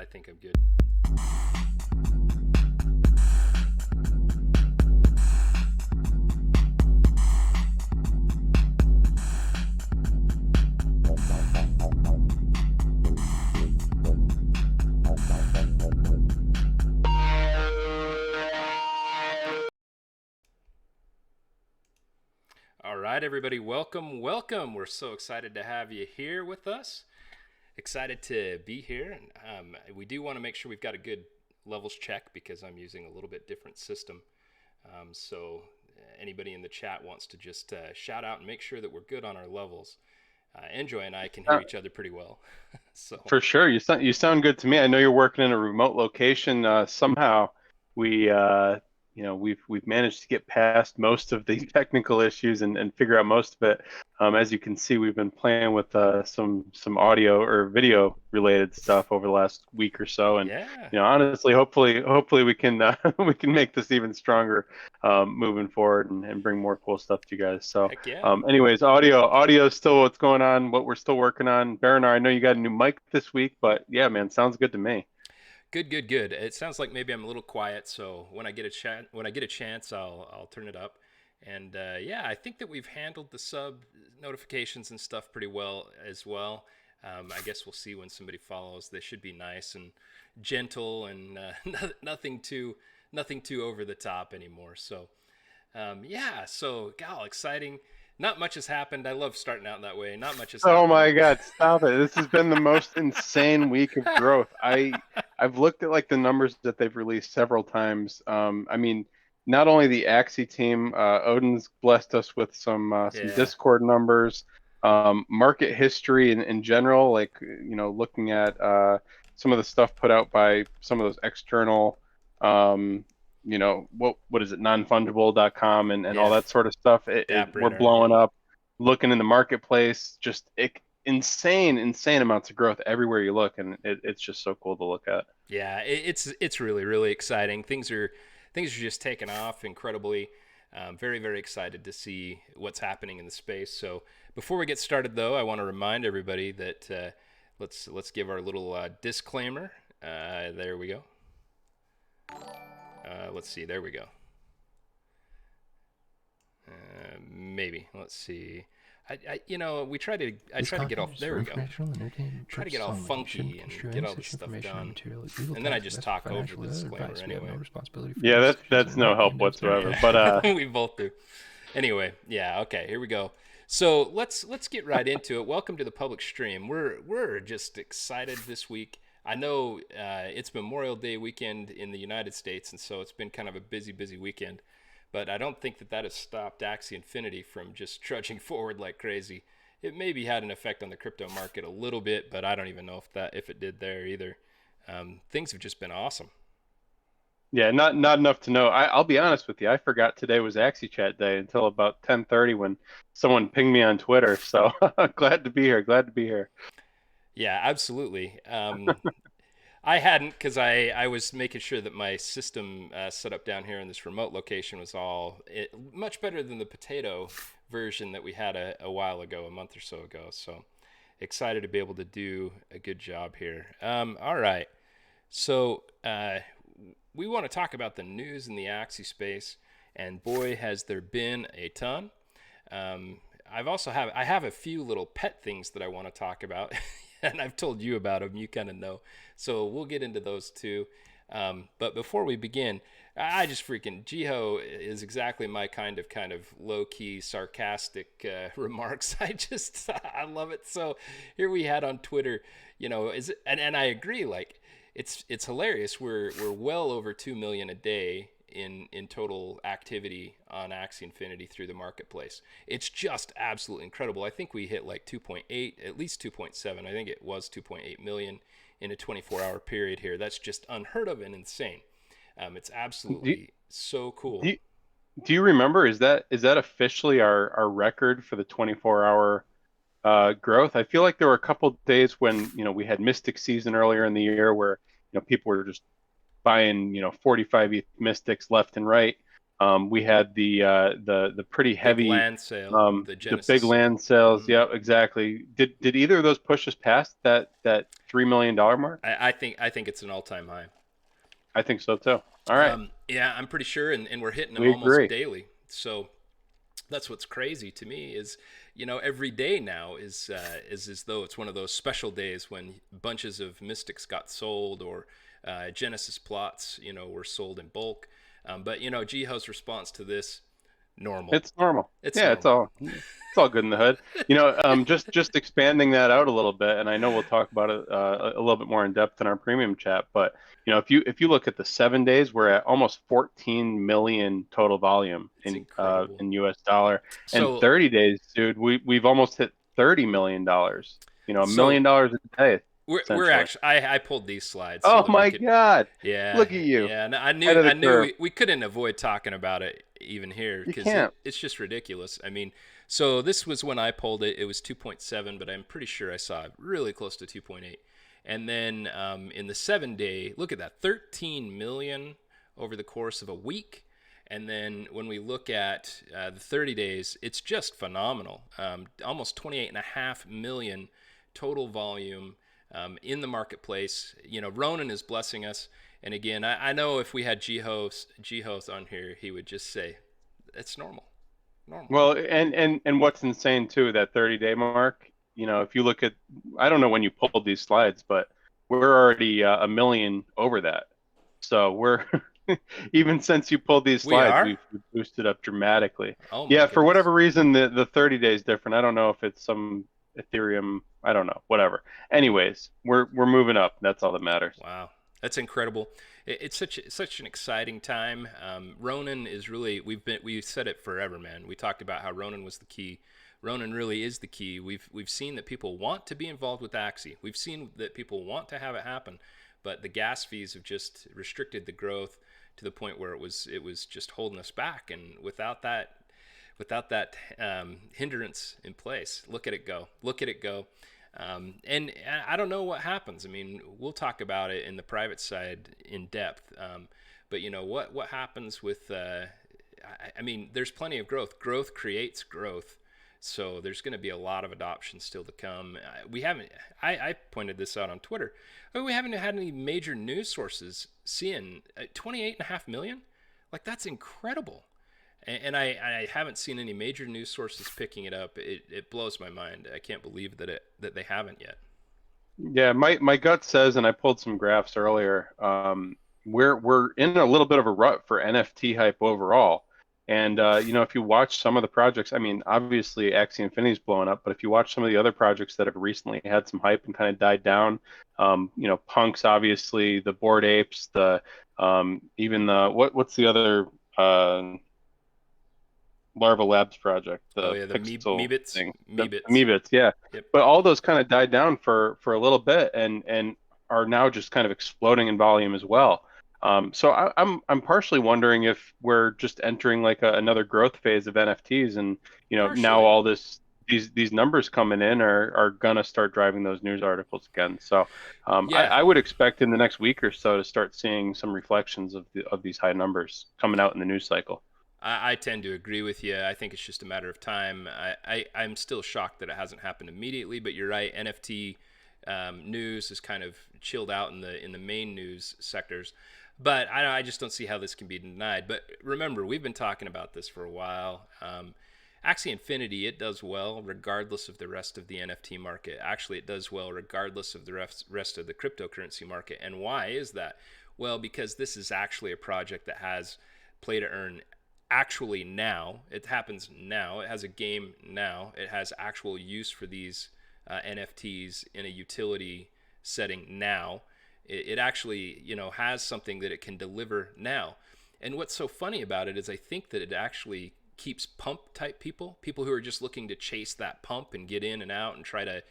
think I'm good. All right, everybody, welcome. We're so excited to have you here with us. Excited to be here. And we do want to make sure we've got a good levels check because I'm using a little bit different system. So anybody in the chat wants to just shout out and make sure that we're good on our levels. Enjoi and I can hear each other pretty well. So For sure, you sound good to me. I know you're working in a remote location. Somehow we we've managed to get past most of the technical issues and figure out most of it. As you can see, we've been playing with some audio or video related stuff over the last week or so, and yeah, honestly, hopefully we can we can make this even stronger moving forward and bring more cool stuff to you guys. So. heck yeah. Anyways, audio is still what's going on, what we're still working on. Baronar, I know you got a new mic this week, but yeah, man, sounds good to me. Good. It sounds like maybe I'm a little quiet, so when I get a chance, I'll turn it up. And yeah, I think that we've handled the sub notifications and stuff pretty well as well. I guess we'll see when somebody follows. They should be nice and gentle and nothing too over the top anymore. So yeah, so gal, exciting. Not much has happened. I love starting out that way. Not much has Oh happened. my God, stop it. This has been the most insane week of growth. I've looked at like the numbers that they've released several times. I mean, not only the Axie team, Odin's blessed us with some Yeah, Discord numbers, market history in general, like looking at some of the stuff put out by some of those external what is it, nonfungible.com and all yeah. that sort of stuff. We're Dapprenner, blowing yep. up looking in the marketplace, just insane amounts of growth everywhere you look, and it's just so cool to look at. Yeah, it's really exciting. Things are just taking off incredibly. Very excited to see what's happening in the space. So before we get started, though, I want to remind everybody that let's give our little disclaimer. There we go. Let's see. There we go. Maybe. Let's see. We try to. I This try to get content off. is There for we go. informational and entertainment Try to get purposes all only. You shouldn't funky and construe get any all this such stuff information or done, material as legal and then I tax, just investment, talk over financial, the or other disclaimer advice. We have no anyway. responsibility for Yeah, any that's decisions that's that may no be help announced or whatsoever. made. But We both do. Anyway, yeah, okay, here we go. So let's get right into it. Welcome to the public stream. We're just excited this week. I know it's Memorial Day weekend in the United States, and so it's been kind of a busy weekend. But I don't think that has stopped Axie Infinity from just trudging forward like crazy. It maybe had an effect on the crypto market a little bit, but I don't even know if it did there either. Things have just been awesome. yeah, not enough to know. I'll be honest with you. I forgot today was Axie Chat day until about 10:30 when someone pinged me on Twitter. So glad to be here. Glad to be here. Yeah, absolutely. I hadn't because I was making sure that my system set up down here in this remote location was much better than the potato version that we had a while ago, a month or so ago. So excited to be able to do a good job here. All right. So we want to talk about the news in the Axie space, and boy, has there been a ton. I have a few little pet things that I want to talk about, and I've told you about them. You kind of know, so we'll get into those too. But before we begin, I just freaking Jiho is exactly my kind of low key sarcastic remarks. I love it. So here we had on Twitter, and I agree. Like it's hilarious. We're well over 2 million a day in total activity on Axie Infinity through the marketplace. It's just absolutely incredible. I think we hit like 2.8, at least 2.7. I think it was 2.8 million in a 24-hour period here. That's just unheard of and insane. It's Do you, absolutely so cool. do you, do you remember? Is that officially our record for the 24-hour growth? I feel like there were a couple days when we had Mystic season earlier in the year where people were just buying 45 ETH mystics left and right. We had the pretty Big heavy, land sale, the the big Genesis sale. land sales. Hmm. Yeah, exactly. Did either of those push us past that $3 million mark? I think it's an all-time high. I think so too. All right, Yeah, I'm pretty sure, and we're hitting them we almost agree. daily. So that's what's crazy to me is, every day now is as though it's one of those special days when bunches of mystics got sold, or Genesis plots, were sold in bulk. But Jiho's response to this: normal. It's normal. It's Yeah, normal. it's all good in the hood. Just expanding that out a little bit, and I know we'll talk about it a little bit more in depth in our premium chat. But if you look at the 7 days, we're at almost 14 million total volume It's incredible. in US dollar, and So 30 days, dude, we've almost hit $30 million. $1 so million a day, we're essentially. actually, I pulled these slides so Oh that we my could. God, Yeah, look at you, yeah. And head of the I knew curve. we couldn't avoid talking about it even here You because can't. it's just ridiculous. I mean, so this was when I pulled it. It was 2.7, but I'm pretty sure I saw it really close to 2.8. And then in the 7 day, look at that, 13 million over the course of a week. And then when we look at the 30 days, it's just phenomenal. Almost 28.5 million total volume in the marketplace. Ronan is blessing us. And again, I know if we had G-Host on here, he would just say, it's normal. Normal. Well, and what's insane too, that 30-day mark, if you look at, I don't know when you pulled these slides, but we're already a million over that. So we're even since you pulled these We slides, are? we've boosted up dramatically. Oh my Yeah, for goodness. whatever reason, the 30 days different. I don't know if it's some Ethereum, I don't know, whatever. Anyways, we're moving up. That's all that matters. Wow, that's incredible. It's such an exciting time. Ronan is really, we've said it forever, man. We talked about how Ronan was the key. Ronan really is the key. We've seen that people want to be involved with Axie. We've seen that people want to have it happen, but the gas fees have just restricted the growth to the point where it was just holding us back. And without that hindrance in place, look at it go. Look at it go. And I don't know what happens. I mean, we'll talk about it in the private side in depth. But what happens with? I mean, there's plenty of growth. Growth creates growth. So there's going to be a lot of adoption still to come. We haven't. I pointed this out on Twitter. We haven't had any major news sources seeing 28.5 million. Like, that's incredible. And I haven't seen any major news sources picking it up. It blows my mind. I can't believe that they haven't yet. Yeah, my gut says, and I pulled some graphs earlier. We're in a little bit of a rut for NFT hype overall. And if you watch some of the projects, I mean, obviously Axie Infinity is blowing up, but if you watch some of the other projects that have recently had some hype and kind of died down, Punks, obviously, the Bored Apes, the even the what's the other Larva Labs project, Oh the yeah, the pixel Meebits, thing, the Meebits. Amoebits, yeah. Yep. But all those kind of died down for a little bit and are now just kind of exploding in volume as well. So I'm partially wondering if we're just entering like another growth phase of NFTs, and now Partially. all these numbers coming in are gonna start driving those news articles again. So Yeah, I would expect in the next week or so to start seeing some reflections of these high numbers coming out in the news cycle. I tend to agree with you. I think it's just a matter of time. I'm still shocked that it hasn't happened immediately, but you're right. NFT news is kind of chilled out in the main news sectors. But I just don't see how this can be denied. But remember, we've been talking about this for a while. Axie Infinity, it does well regardless of the rest of the NFT market. Actually, it does well regardless of the rest of the cryptocurrency market. And why is that? Well, because this is actually a project that has play to earn actually now. It happens now. It has a game now. It has actual use for these NFTs in a utility setting now. It actually, has something that it can deliver now. And what's so funny about it is I think that it actually keeps pump type people who are just looking to chase that pump and get in and out and try to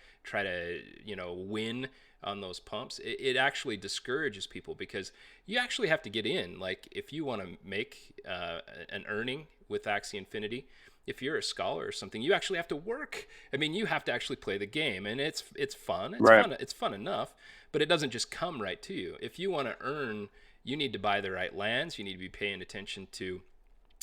win on those pumps. It actually discourages people because you actually have to get in. Like, if you want to make an earning with Axie Infinity, if you're a scholar or something, you actually have to work. I mean, you have to actually play the game, and it's fun. Right. It's fun enough, but it doesn't just come right to you. If you want to earn, you need to buy the right lands. You need to be paying attention to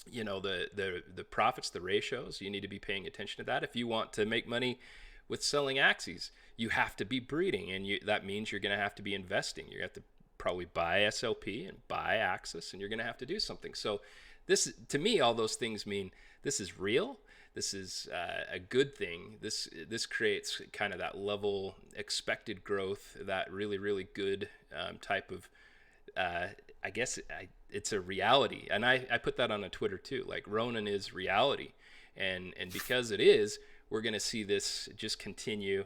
the profits, the ratios. You need to be paying attention to that. If you want to make money with selling Axies, you have to be breeding, and that means you're going to have to be investing. You have to probably buy SLP and buy Axis, and you're going to have to do something. So this, to me, all those things mean this is real. This is a good thing. This creates kind of that level expected growth, that really really good type of I guess it's a reality, and I put that on a Twitter too. Like Ronin is reality, and because it is, we're gonna see this just continue.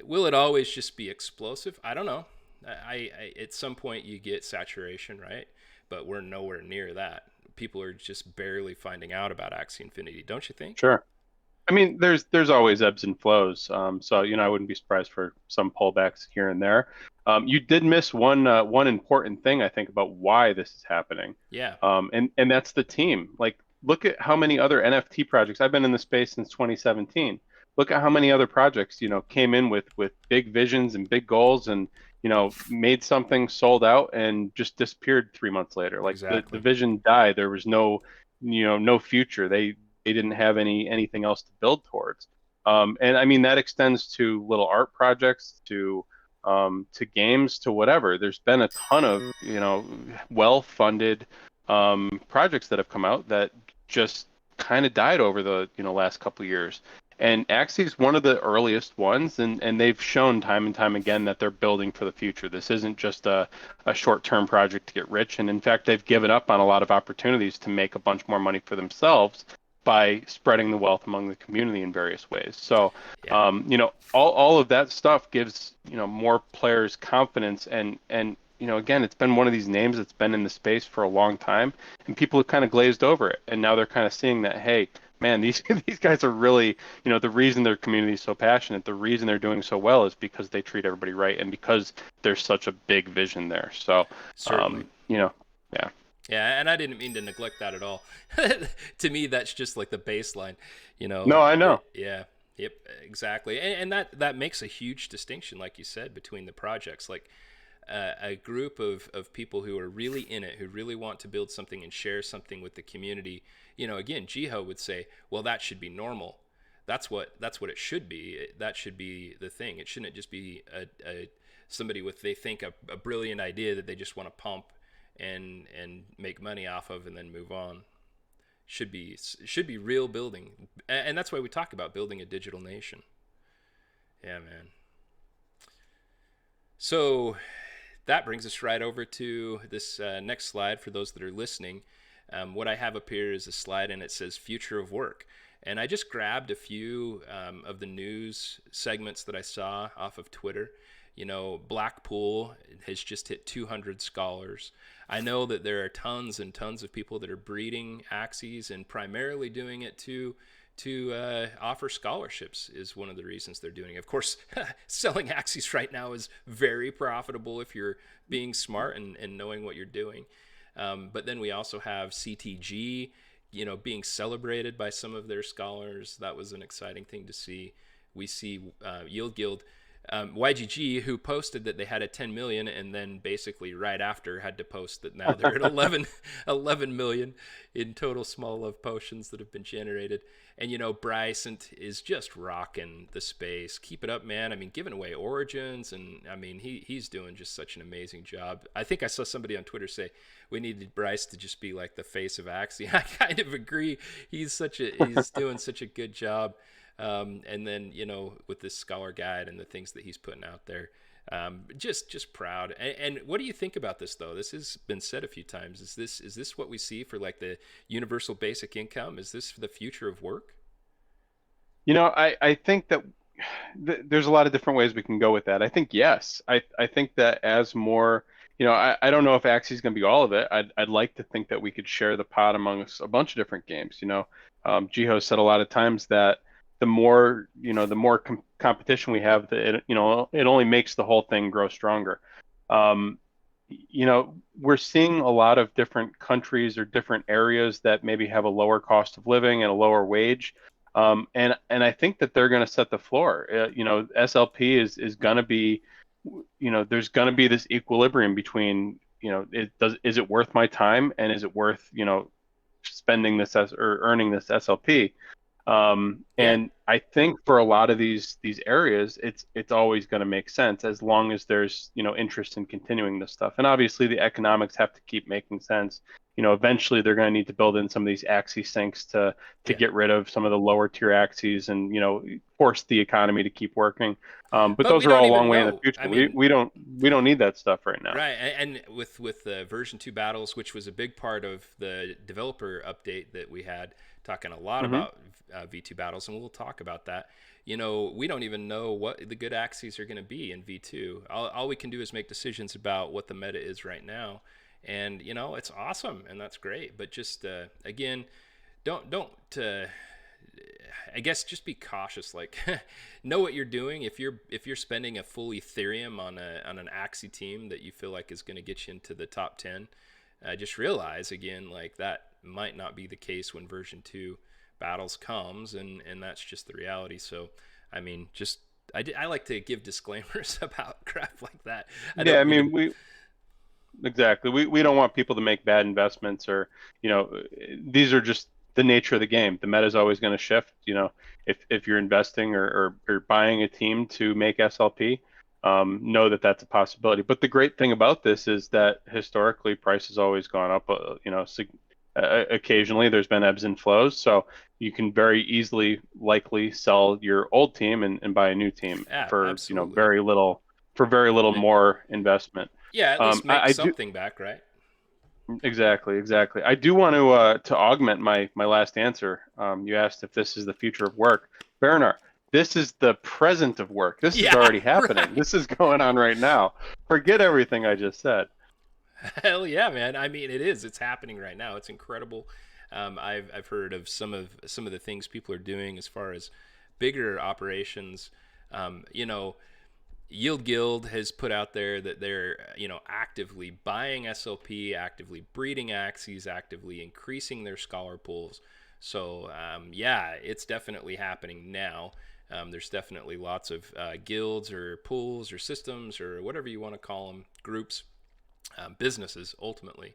Will it always just be explosive? I don't know. At some point you get saturation, right? But we're nowhere near that. People are just barely finding out about Axie Infinity, don't you think? Sure. I mean, there's always ebbs and flows. So I wouldn't be surprised for some pullbacks here and there. You did miss one important thing I think about why this is happening. Yeah, And that's the team. Like, look at how many other NFT projects. I've been in the space since 2017. Look at how many other projects, came in with big visions and big goals and, made something, sold out, and just disappeared 3 months later. Like the exactly. vision died. There was no future. They didn't have anything else to build towards. And I mean that extends to little art projects, to games, to whatever. There's been a ton of well-funded projects that have come out that just kind of died over the last couple of years. And Axie is one of the earliest ones, and they've shown time and time again that they're building for the future. This isn't just a short-term project to get rich. And in fact, they've given up on a lot of opportunities to make a bunch more money for themselves by spreading the wealth among the community in various ways. So, Yeah, all of that stuff gives, more players confidence. And, again, it's been one of these names that's been in the space for a long time, and people have kind of glazed over it. And now they're kind of seeing that, hey, man, these these guys are really, the reason their community is so passionate, the reason they're doing so well is because they treat everybody right and because there's such a big vision there. So, certainly. yeah. Yeah, and I didn't mean to neglect that at all. To me, that's just like the baseline, No, I know. yeah, yep, exactly. And that makes a huge distinction, like you said, between the projects. Like a group of people who are really in it, who really want to build something and share something with the community. Again, Jiho would say, well, that should be normal. That's what it should be. That should be the thing. It shouldn't just be a somebody with, they think, a brilliant idea that they just want to pump and make money off of and then move on. Should be real building, and that's why we talk about building a digital nation. Yeah, man. So that brings us right over to this next slide for those that are listening. What I have up here is a slide, and it says future of work. And I just grabbed a few of the news segments that I saw off of Twitter. Blackpool has just hit 200 scholars. I know that there are tons and tons of people that are breeding Axies and primarily doing it to offer scholarships is one of the reasons they're doing it. Of course, selling Axies right now is very profitable if you're being smart and knowing what you're doing. But then we also have CTG, being celebrated by some of their scholars. That was an exciting thing to see. We see Yield Guild, YGG, who posted that they had a 10 million and then basically right after had to post that now they're at 11 million in total small love potions that have been generated. And Brycent is just rocking the space. Keep it up, man. I mean, giving away origins, and I mean he's doing just such an amazing job. I think I saw somebody on Twitter say we needed Bryce to just be like the face of Axie. I kind of agree. He's doing such a good job. And then with this scholar guide and the things that he's putting out there, just proud. And what do you think about this though? This has been said a few times. Is this what we see for like the universal basic income? Is this the future of work? I think that there's a lot of different ways we can go with that. I think yes. I think that as more, I don't know if Axie is going to be all of it. I'd like to think that we could share the pot amongst a bunch of different games. Jiho said a lot of times that the more competition we have, it only makes the whole thing grow stronger. Um, we're seeing a lot of different countries or different areas that maybe have a lower cost of living and a lower wage. And I think that they're going to set the floor. SLP is going to be, there's going to be this equilibrium between, is it worth my time and is it worth, spending this or earning this SLP. Yeah. And I think for a lot of these areas, it's always going to make sense as long as there's interest in continuing this stuff. And obviously, the economics have to keep making sense. Eventually they're going to need to build in some of these Axie sinks to Yeah. get rid of some of the lower tier Axies and force the economy to keep working. But But those we are don't all a long even way in the know. future. I We mean, we don't we don't need that stuff right now. right. And with the version 2 battles, which was a big part of the developer update that we had, talking a lot Hmm. about V2 battles, and we'll talk about that. We don't even know what the good Axies are going to be in V2. All we can do is make decisions about what the meta is right now. And, it's awesome and that's great. But just, again, don't I guess just be cautious. Like, know what you're doing. If you're spending a full Ethereum on an Axie team that you feel like is going to get you into the top 10, just realize again, like, that might not be the case when version 2 battles comes, and that's just the reality. So, I mean, just I like to give disclaimers about crap like that. I Yeah, don't I mean to. mean, exactly. We don't want people to make bad investments or, these are just the nature of the game. The meta is always going to shift. If you're investing or buying a team to make SLP, know that that's a possibility. But the great thing about this is that historically price has always gone up. Occasionally there's been ebbs and flows, so you can very easily likely sell your old team and buy a new team Yeah, for absolutely. very little more investment. Yeah, at least make I do. something back, right? Exactly. I do want to augment my last answer. You asked if this is the future of work. Baronar, this is the present of work. This is Yeah, already happening. right. This is going on right now. Forget everything I just said. Hell yeah, man. I mean, it is. It's happening right now. It's incredible. I've heard of some of the things people are doing as far as bigger operations. You know, Yield Guild has put out there that they're actively buying SLP, actively breeding Axies, actively increasing their scholar pools. So yeah, it's definitely happening now. There's definitely lots of guilds or pools or systems or whatever you want to call them, groups, businesses ultimately,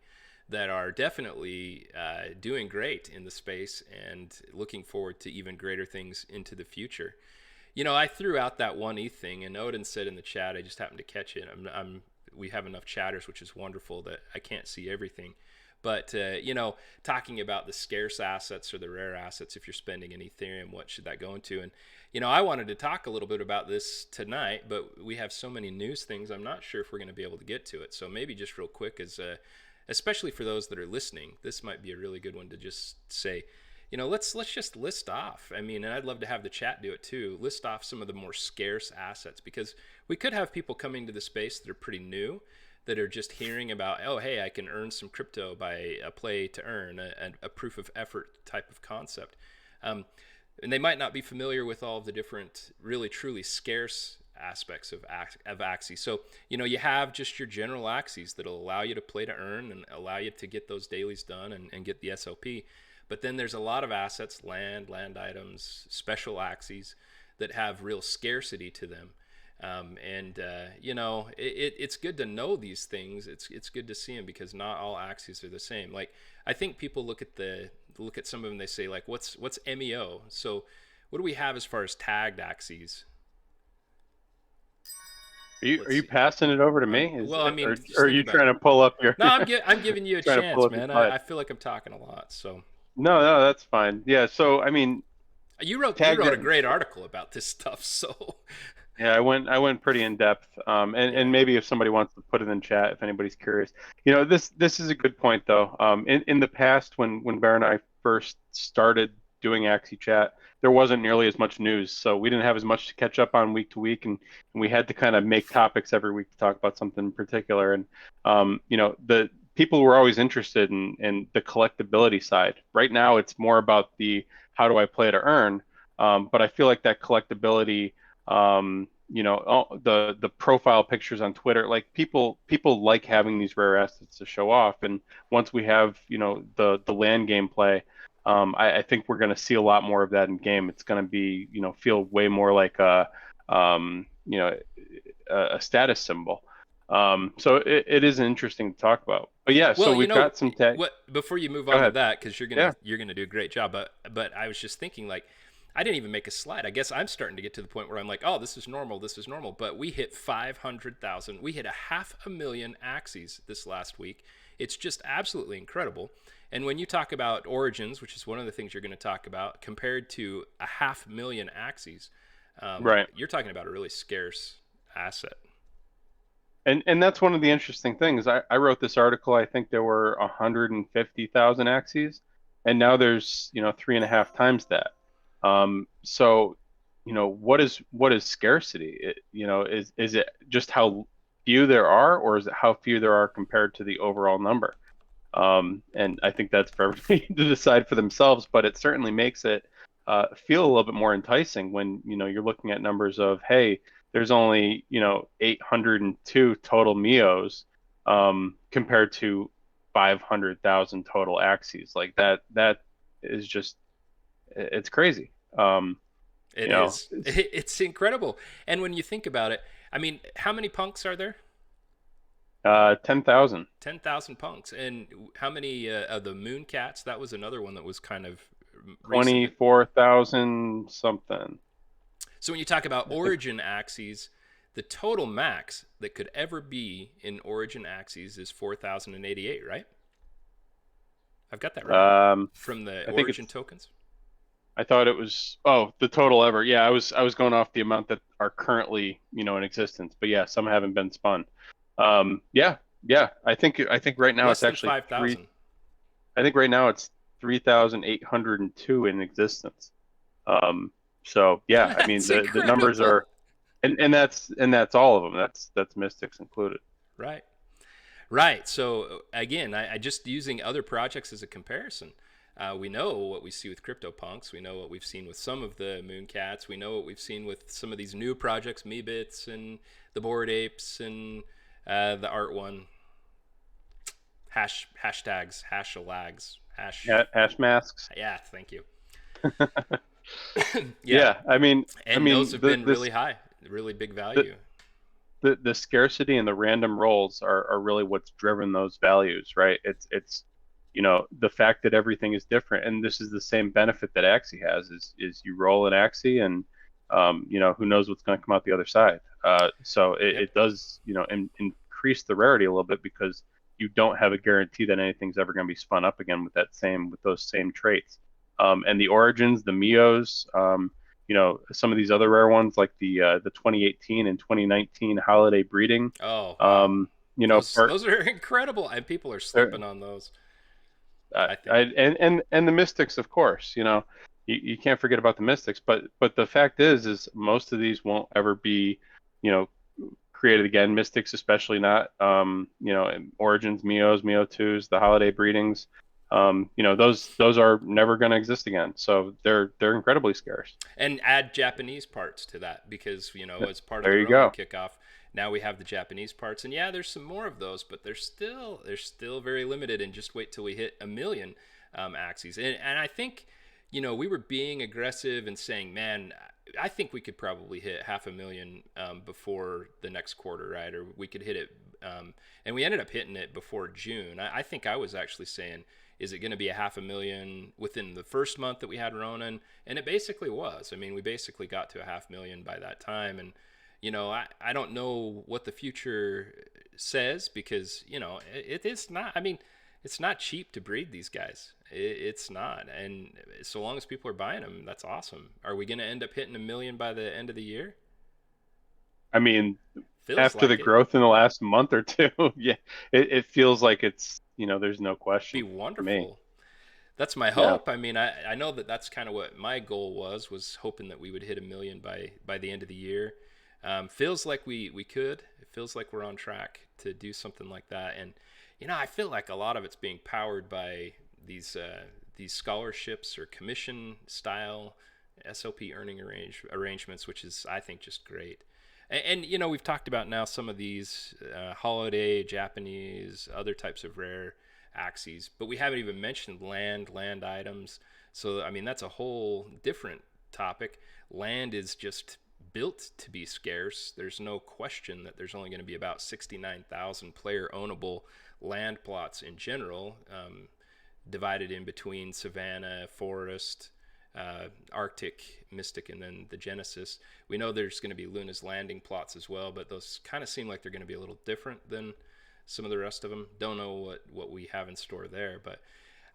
that are definitely doing great in the space and looking forward to even greater things into the future. I threw out that one ETH thing, and Odin said in the chat, I just happened to catch it. We have enough chatters, which is wonderful, that I can't see everything. But, talking about the scarce assets or the rare assets, if you're spending an Ethereum, what should that go into? And, I wanted to talk a little bit about this tonight, but we have so many news things, I'm not sure if we're going to be able to get to it. So maybe just real quick, especially for those that are listening, this might be a really good one to just say, let's just list off. I mean, and I'd love to have the chat do it too. List off some of the more scarce assets, because we could have people coming to the space that are pretty new, that are just hearing about, oh, hey, I can earn some crypto by a play to earn, a proof of effort type of concept. And they might not be familiar with all of the different really truly scarce aspects of Axie. So, you have just your general Axies that'll allow you to play to earn and allow you to get those dailies done and get the SLP. But then there's a lot of assets, land items, special Axies that have real scarcity to them. It's good to know these things. It's good to see them, because not all Axies are the same. Like, I think people look at some of them, they say, like, what's MEO? So what do we have as far as tagged Axies? Are you Let's see. passing it over to me? Well, I mean, Or just are think you about trying it. to pull up your No, I'm giving you a trying to pull chance, up your man. slide? I feel like I'm talking a lot. So No, that's fine. Yeah, so I mean, you tagged. wrote a great article about this stuff. So Yeah, I went pretty in depth. And yeah. maybe if somebody wants to put it in chat, if anybody's curious. This is a good point though. In the past, when Bear and I first started doing Axie Chat, there wasn't nearly as much news, so we didn't have as much to catch up on week to week, and we had to kind of make topics every week to talk about something in particular. And the people were always interested in the collectability side. Right now, it's more about the how do I play to earn. But I feel like that collectability, the profile pictures on Twitter, like people like having these rare assets to show off. And once we have the land gameplay, I think we're going to see a lot more of that in game. It's going to be feel way more like um, you know a status symbol. So it is interesting to talk about. But yeah, so Well, we've got some tech. what before you move Go on to ahead. that, because Yeah. you're gonna do a great job. But I was just thinking, like, I didn't even make a slide. I guess I'm starting to get to the point where I'm like, oh, this is normal, this is normal. But we hit 500,000. We hit a 500,000 Axies this last week. It's just absolutely incredible. And when you talk about Origins, which is one of the things you're going to talk about, compared to a 500,000 Axies, Right. you're talking about a really scarce asset. And that's one of the interesting things. I wrote this article. I think there were 150,000 axes, and now there's, 3.5 times that. So, what is scarcity? Is it just how few there are, or is it how few there are compared to the overall number? And I think that's for everybody to decide for themselves, but it certainly makes it feel a little bit more enticing when, you're looking at numbers of, hey, there's only, 802 total Mios compared to 500,000 total Axies. Like that is just, it's crazy. It You know, is. It's incredible. And when you think about it, I mean, how many punks are there? 10,000. 10,000 punks. And how many of the moon cats? That was another one that was kind of recent. 24,000 something. So when you talk about I think. origin axes, the total max that could ever be in origin axes is 4,088, right? I've got that right Um, from the I think origin it's tokens. I thought it was, oh, the total ever. Yeah, I was going off the amount that are currently, in existence. But yeah, some haven't been spun. Yeah, yeah. I think right now it's Less than actually three. 5,000. I think right now it's 3,802 in existence. Um, so yeah, I mean That's the numbers incredible. are, and that's all of them. That's Mystics included. Right. Right. So again, I just using other projects as a comparison. We know what we see with CryptoPunks. We know what we've seen with some of the Mooncats. We know what we've seen with some of these new projects, Meebits and the Bored Apes and the Art One. Hashtags, hashalags, hash. Hash masks. Yeah, thank you. Yeah, Yeah, I mean, I and those mean have the been this really high, really big the value. the scarcity and the random rolls are really what's driven those values, right? It's the fact that everything is different, and this is the same benefit that Axie has is you roll an Axie and who knows what's going to come out the other side. So it, Yep. it does increase the rarity a little bit because you don't have a guarantee that anything's ever going to be spun up again with those same traits. And the origins, the Mios, some of these other rare ones like the 2018 and 2019 holiday breeding. Oh wow, Um, those part those are incredible, and people are they're, sleeping on those. I, I I think. and the Mystics, of course. You can't forget about the Mystics. But the fact is most of these won't ever be, you know, created again. Mystics, especially not. And Origins, Mios, Mio twos, the holiday breedings. Those are never going to exist again. So they're incredibly scarce. And add Japanese parts to that because as part of the There you Ronin go. kickoff, now we have the Japanese parts, and yeah, there's some more of those, but they're still very limited. And just wait till we hit 1 million axes. And I think we were being aggressive and saying, man, I think we could probably hit 500,000 before the next quarter, right? Or we could hit it, and we ended up hitting it before June. I think I was actually saying, is it going to be a 500,000 within the first month that we had Ronin? And it basically was. I mean, we basically got to a 500,000 by that time. And, I don't know what the future says because, it is not, I mean, it's not cheap to breed these guys. It's not. And so long as people are buying them, that's awesome. Are we going to end up hitting 1 million by the end of the year? I mean, Feels after the like it. growth in the last month or two, yeah, it feels like it's, there's no Be question to me. wonderful. That's my Yeah. hope. I mean, I know that that's kind of what my goal was hoping that we would hit 1 million by the end of the year. Feels like we could. It feels like we're on track to do something like that. And I feel like a lot of it's being powered by these scholarships or commission style SLP earning arrangements, which is I think just great. And we've talked about now some of these holiday Japanese other types of rare axes, but we haven't even mentioned land items. So I mean that's a whole different topic. Land is just built to be scarce. There's no question that there's only going to be about 69,000 player ownable land plots in general, divided in between savanna, forest, Arctic, Mystic, and then the Genesis. We know there's going to be Luna's Landing plots as well, but those kind of seem like they're going to be a little different than some of the rest of them. Don't know what we have in store there, but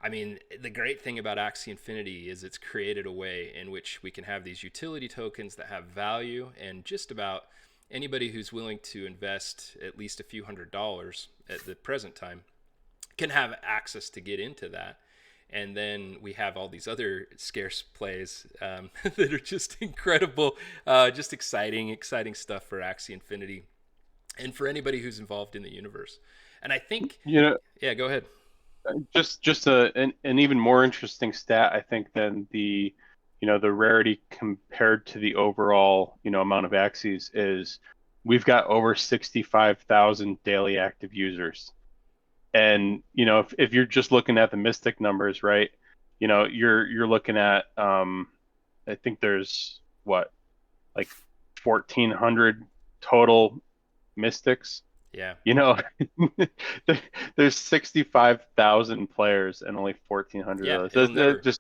I mean, the great thing about Axie Infinity is it's created a way in which we can have these utility tokens that have value, and just about anybody who's willing to invest at least a few $100s at the present time can have access to get into that. And then we have all these other scarce plays that are just incredible, just exciting stuff for Axie Infinity and for anybody who's involved in the universe. And I think, You know, yeah, go ahead. just an even more interesting stat, I think, than the rarity compared to the overall, amount of Axies is we've got over 65,000 daily active users. And, if you're just looking at the Mystic numbers, right, you're looking at, I think there's what, like 1,400 total Mystics. Yeah, You know, there's 65,000 players and only 1,400 yeah, of it'll those.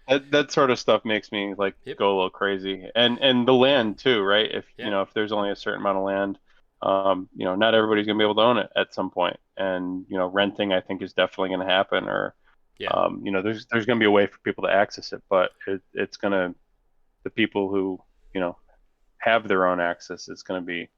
never. That sort of stuff makes me like Yep, go a little crazy. And the land too, right? If yeah, if there's only a certain amount of land, not everybody's gonna be able to own it at some point. And renting, I think, is definitely gonna happen. Or yeah. there's gonna be a way for people to access it, but it's gonna the people who have their own access. It's gonna be,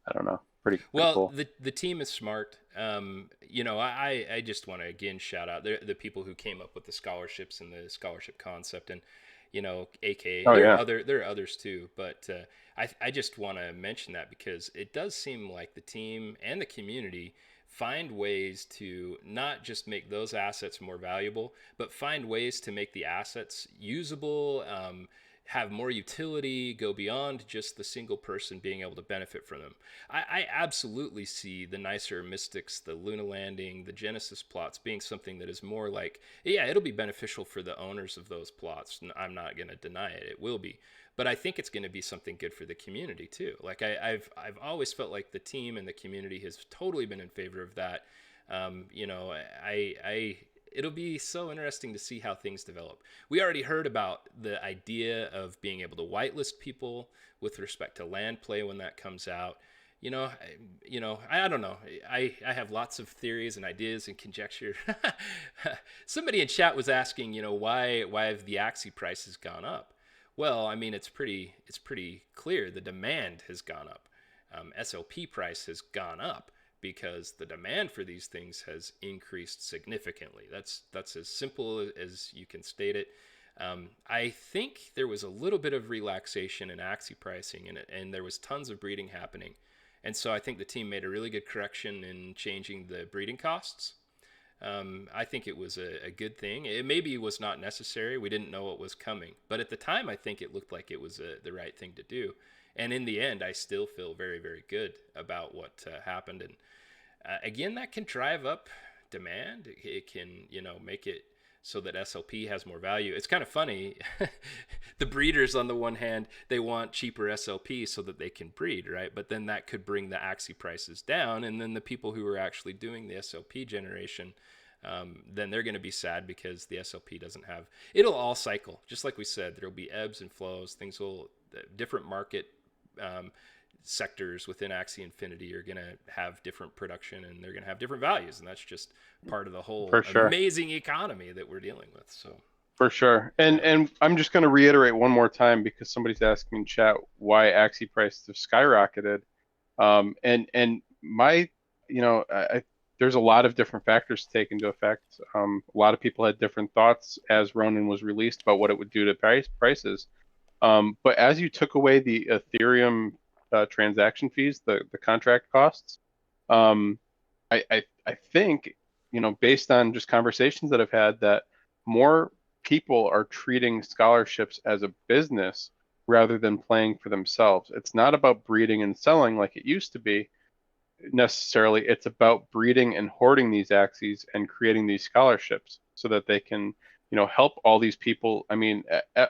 I don't know, pretty Well, cool. the team is smart. I just want to again shout out the people who came up with the scholarships and the scholarship concept, and AKA Oh yeah. there are others too, but I just want to mention that because it does seem like the team and the community find ways to not just make those assets more valuable, but find ways to make the assets usable, have more utility, go beyond just the single person being able to benefit from them. I absolutely see the nicer Mystics, the Luna Landing, the Genesis plots being something that is more like, yeah, it'll be beneficial for the owners of those plots. I'm not going to deny it. It will be. But I think it's going to be something good for the community too. Like I've always felt like the team and the community has totally been in favor of that. I it'll be so interesting to see how things develop. We already heard about the idea of being able to whitelist people with respect to land play when that comes out. I don't know. I have lots of theories and ideas and conjecture. Somebody in chat was asking, why have the Axie prices gone up? Well, I mean, it's pretty clear. The demand has gone up. SLP price has gone up because the demand for these things has increased significantly. That's as simple as you can state it. I think there was a little bit of relaxation in Axie pricing, and there was tons of breeding happening. And so I think the team made a really good correction in changing the breeding costs. I think it was a good thing. It maybe was not necessary. We didn't know what was coming. But at the time, I think it looked like it was the right thing to do. And in the end, I still feel very, very good about what happened. And again, that can drive up demand. It can, make it so that SLP has more value. It's kind of funny. The breeders, on the one hand, they want cheaper SLP so that they can breed, right? But then that could bring the Axie prices down. And then the people who are actually doing the SLP generation, then they're going to be sad because the SLP doesn't have. It'll all cycle. Just like we said, there'll be ebbs and flows. Different market sectors within Axie Infinity are going to have different production, and they're going to have different values, and that's just part of the whole For sure. amazing economy that we're dealing with. So For sure. And yeah, and I'm just going to reiterate one more time because somebody's asking in chat why Axie prices have skyrocketed. And my, there's a lot of different factors to take into effect. A lot of people had different thoughts as Ronin was released about what it would do to prices. But as you took away the Ethereum transaction fees, the contract costs, um, I think, based on just conversations that I've had, that more people are treating scholarships as a business rather than playing for themselves. It's not about breeding and selling like it used to be necessarily. It's about breeding and hoarding these Axies and creating these scholarships so that they can, help all these people. I mean,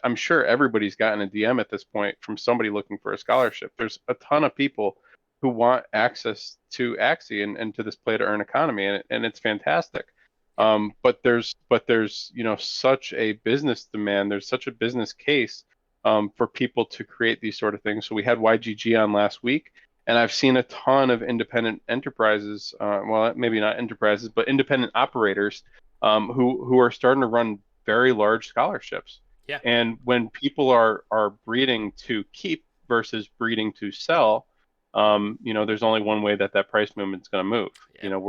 I'm sure everybody's gotten a DM at this point from somebody looking for a scholarship. There's a ton of people who want access to Axie and to this play to earn economy, and it's fantastic. Yep. But there's such a business demand. There's such a business case for people to create these sort of things. So we had YGG on last week, and I've seen a ton of independent enterprises, well, maybe not enterprises, but independent operators who are starting to run very large scholarships. Yeah. And when people are breeding to keep versus breeding to sell, there's only one way that price movement's going to move. Yep.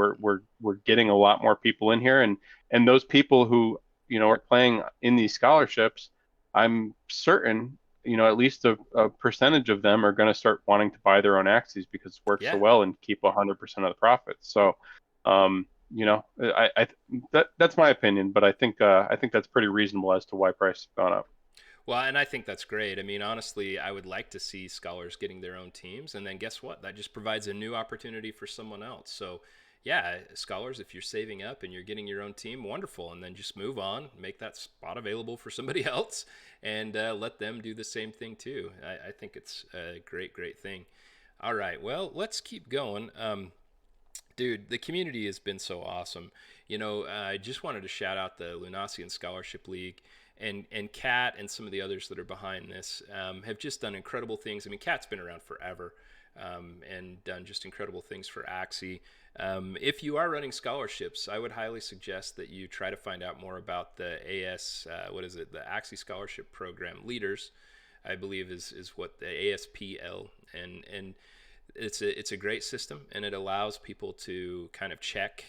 We're getting a lot more people in here, and those people who are playing in these scholarships, I'm certain at least a percentage of them are going to start wanting to buy their own Axies because it works so Yeah. well and keep 100% of the profits. So, that's my opinion, but I think that's pretty reasonable as to why price has gone up. Well, and I think that's great. I mean, honestly, I would like to see scholars getting their own teams, and then guess what? That just provides a new opportunity for someone else. So, yeah, scholars, if you're saving up and you're getting your own team, wonderful. And then just move on, make that spot available for somebody else, and let them do the same thing too. I think it's a great, great thing. All right, well, let's keep going. Dude, the community has been so awesome. I just wanted to shout out the Lunasian Scholarship League and Cat and some of the others that are behind this have just done incredible things. I mean, Cat's been around forever and done just incredible things for Axie. If you are running scholarships, I would highly suggest that you try to find out more about the the Axie Scholarship Program Leaders, I believe is what the ASPL, and it's a great system, and it allows people to kind of check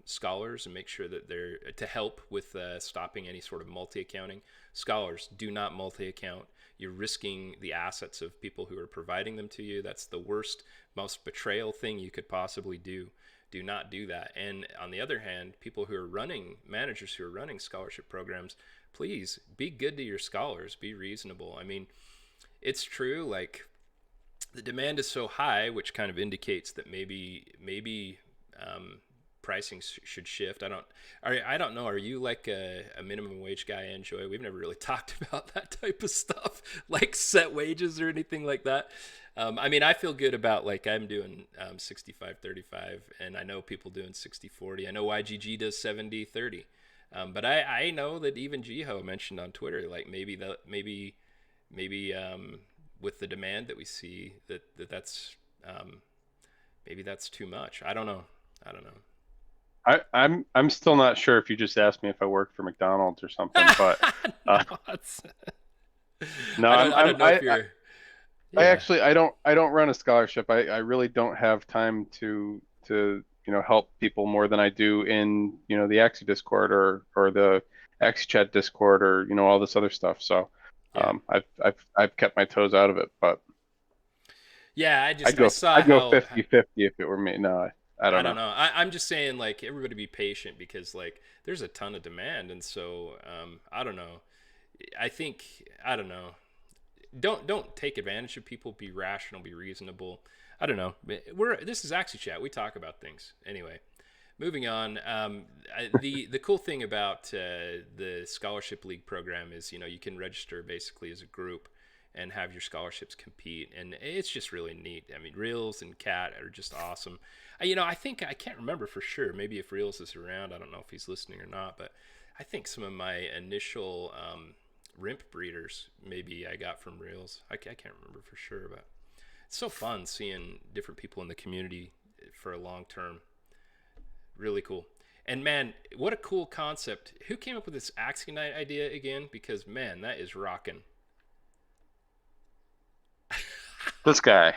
scholars and make sure that they're to help with stopping any sort of multi-accounting. Scholars do not multi-account. You're risking the assets of people who are providing them to you. That's the worst, most betrayal thing you could possibly do. Do not do that. And on the other hand, people who are running, managers who are running scholarship programs, please be good to your scholars. Be reasonable. I mean, it's true, like, the demand is so high, which kind of indicates that maybe pricing should shift. I don't know. Are you like a minimum wage guy, Enjoi? We've never really talked about that type of stuff, like set wages or anything like that. I mean, I feel good about, like, I'm doing 65-35, and I know people doing 60-40. I know YGG does 70-30. But I know that even Jiho mentioned on Twitter, like, maybe with the demand that we see, that's maybe that's too much. I don't know. I'm still not sure if you just asked me if I worked for McDonald's or something, but No, uh, no, I don't know if you're. I Yeah. actually I don't run a scholarship. I really don't have time to help people more than I do in the Axie Discord or the Axie Chat Discord or all this other stuff. So Yeah. I've kept my toes out of it, but Yeah, I'd I go saw I'd go how. 50-50 if it were me. No, I I don't don't know. know. I'm just saying, like, everybody be patient, because, like, there's a ton of demand, and so I don't know. I don't know. Don't take advantage of people. Be rational. Be reasonable. I don't know. This is Axie Chat. We talk about things anyway. Moving on. The cool thing about the scholarship league program is, you can register basically as a group and have your scholarships compete, and it's just really neat. I mean, Reels and Cat are just awesome. I think I can't remember for sure. Maybe if Reels is around, I don't know if he's listening or not, but I think some of my initial Rimp breeders maybe I got from Reels. I can't remember for sure, but it's so fun seeing different people in the community for a long term. Really cool. And man, what a cool concept. Who came up with this Axie Night idea again? Because man, that is rocking. This guy.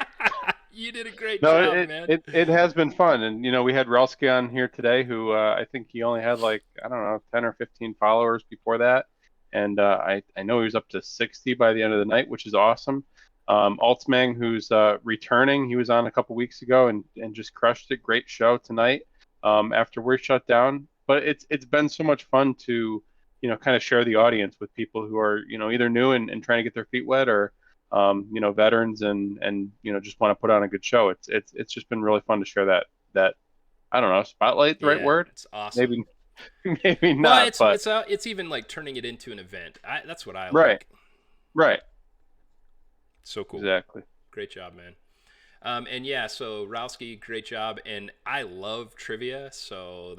You did a great No, job, it man. it it has been fun, and we had Ralsky on here today, who I think he only had like I don't know 10 or 15 followers before that, and I know he was up to 60 by the end of the night, which is awesome. Altsmang, who's returning, he was on a couple weeks ago and just crushed it. Great show tonight. After we're shut down, but it's been so much fun to kind of share the audience with people who are either new and trying to get their feet wet or veterans and just want to put on a good show. It's just been really fun to share that I don't know, spotlight the right Yeah, word? it's awesome. Maybe maybe Well, not, but it's even like turning it into an event. That's what I right, like. right, So cool. exactly. Great job, man. And yeah, so Rowski, great job, and I love trivia, so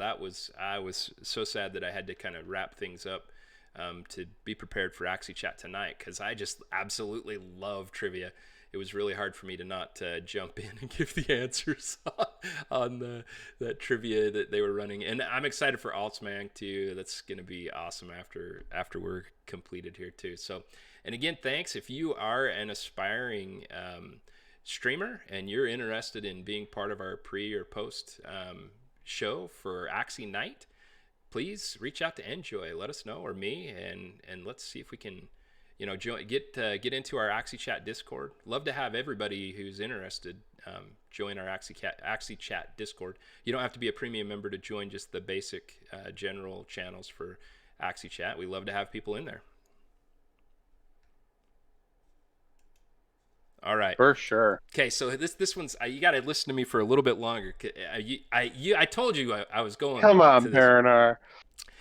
I was so sad that I had to kind of wrap things up to be prepared for Axie Chat tonight because I just absolutely love trivia. It was really hard for me to not jump in and give the answers on that trivia that they were running, and I'm excited for Altsmang too. That's going to be awesome after we're completed here too. So, and again, thanks if you are an aspiring streamer and you're interested in being part of our pre or post show for Axie Night, please reach out to Enjoi, let us know, or me, and let's see if we can, get into our Axie Chat Discord. Love to have everybody who's interested join our Axie Chat Discord. You don't have to be a premium member to join, just the basic general channels for Axie Chat. We love to have people in there. All right. For sure. Okay, so this one's you got to listen to me for a little bit longer. I told you I was going. Come on, to this. baronar.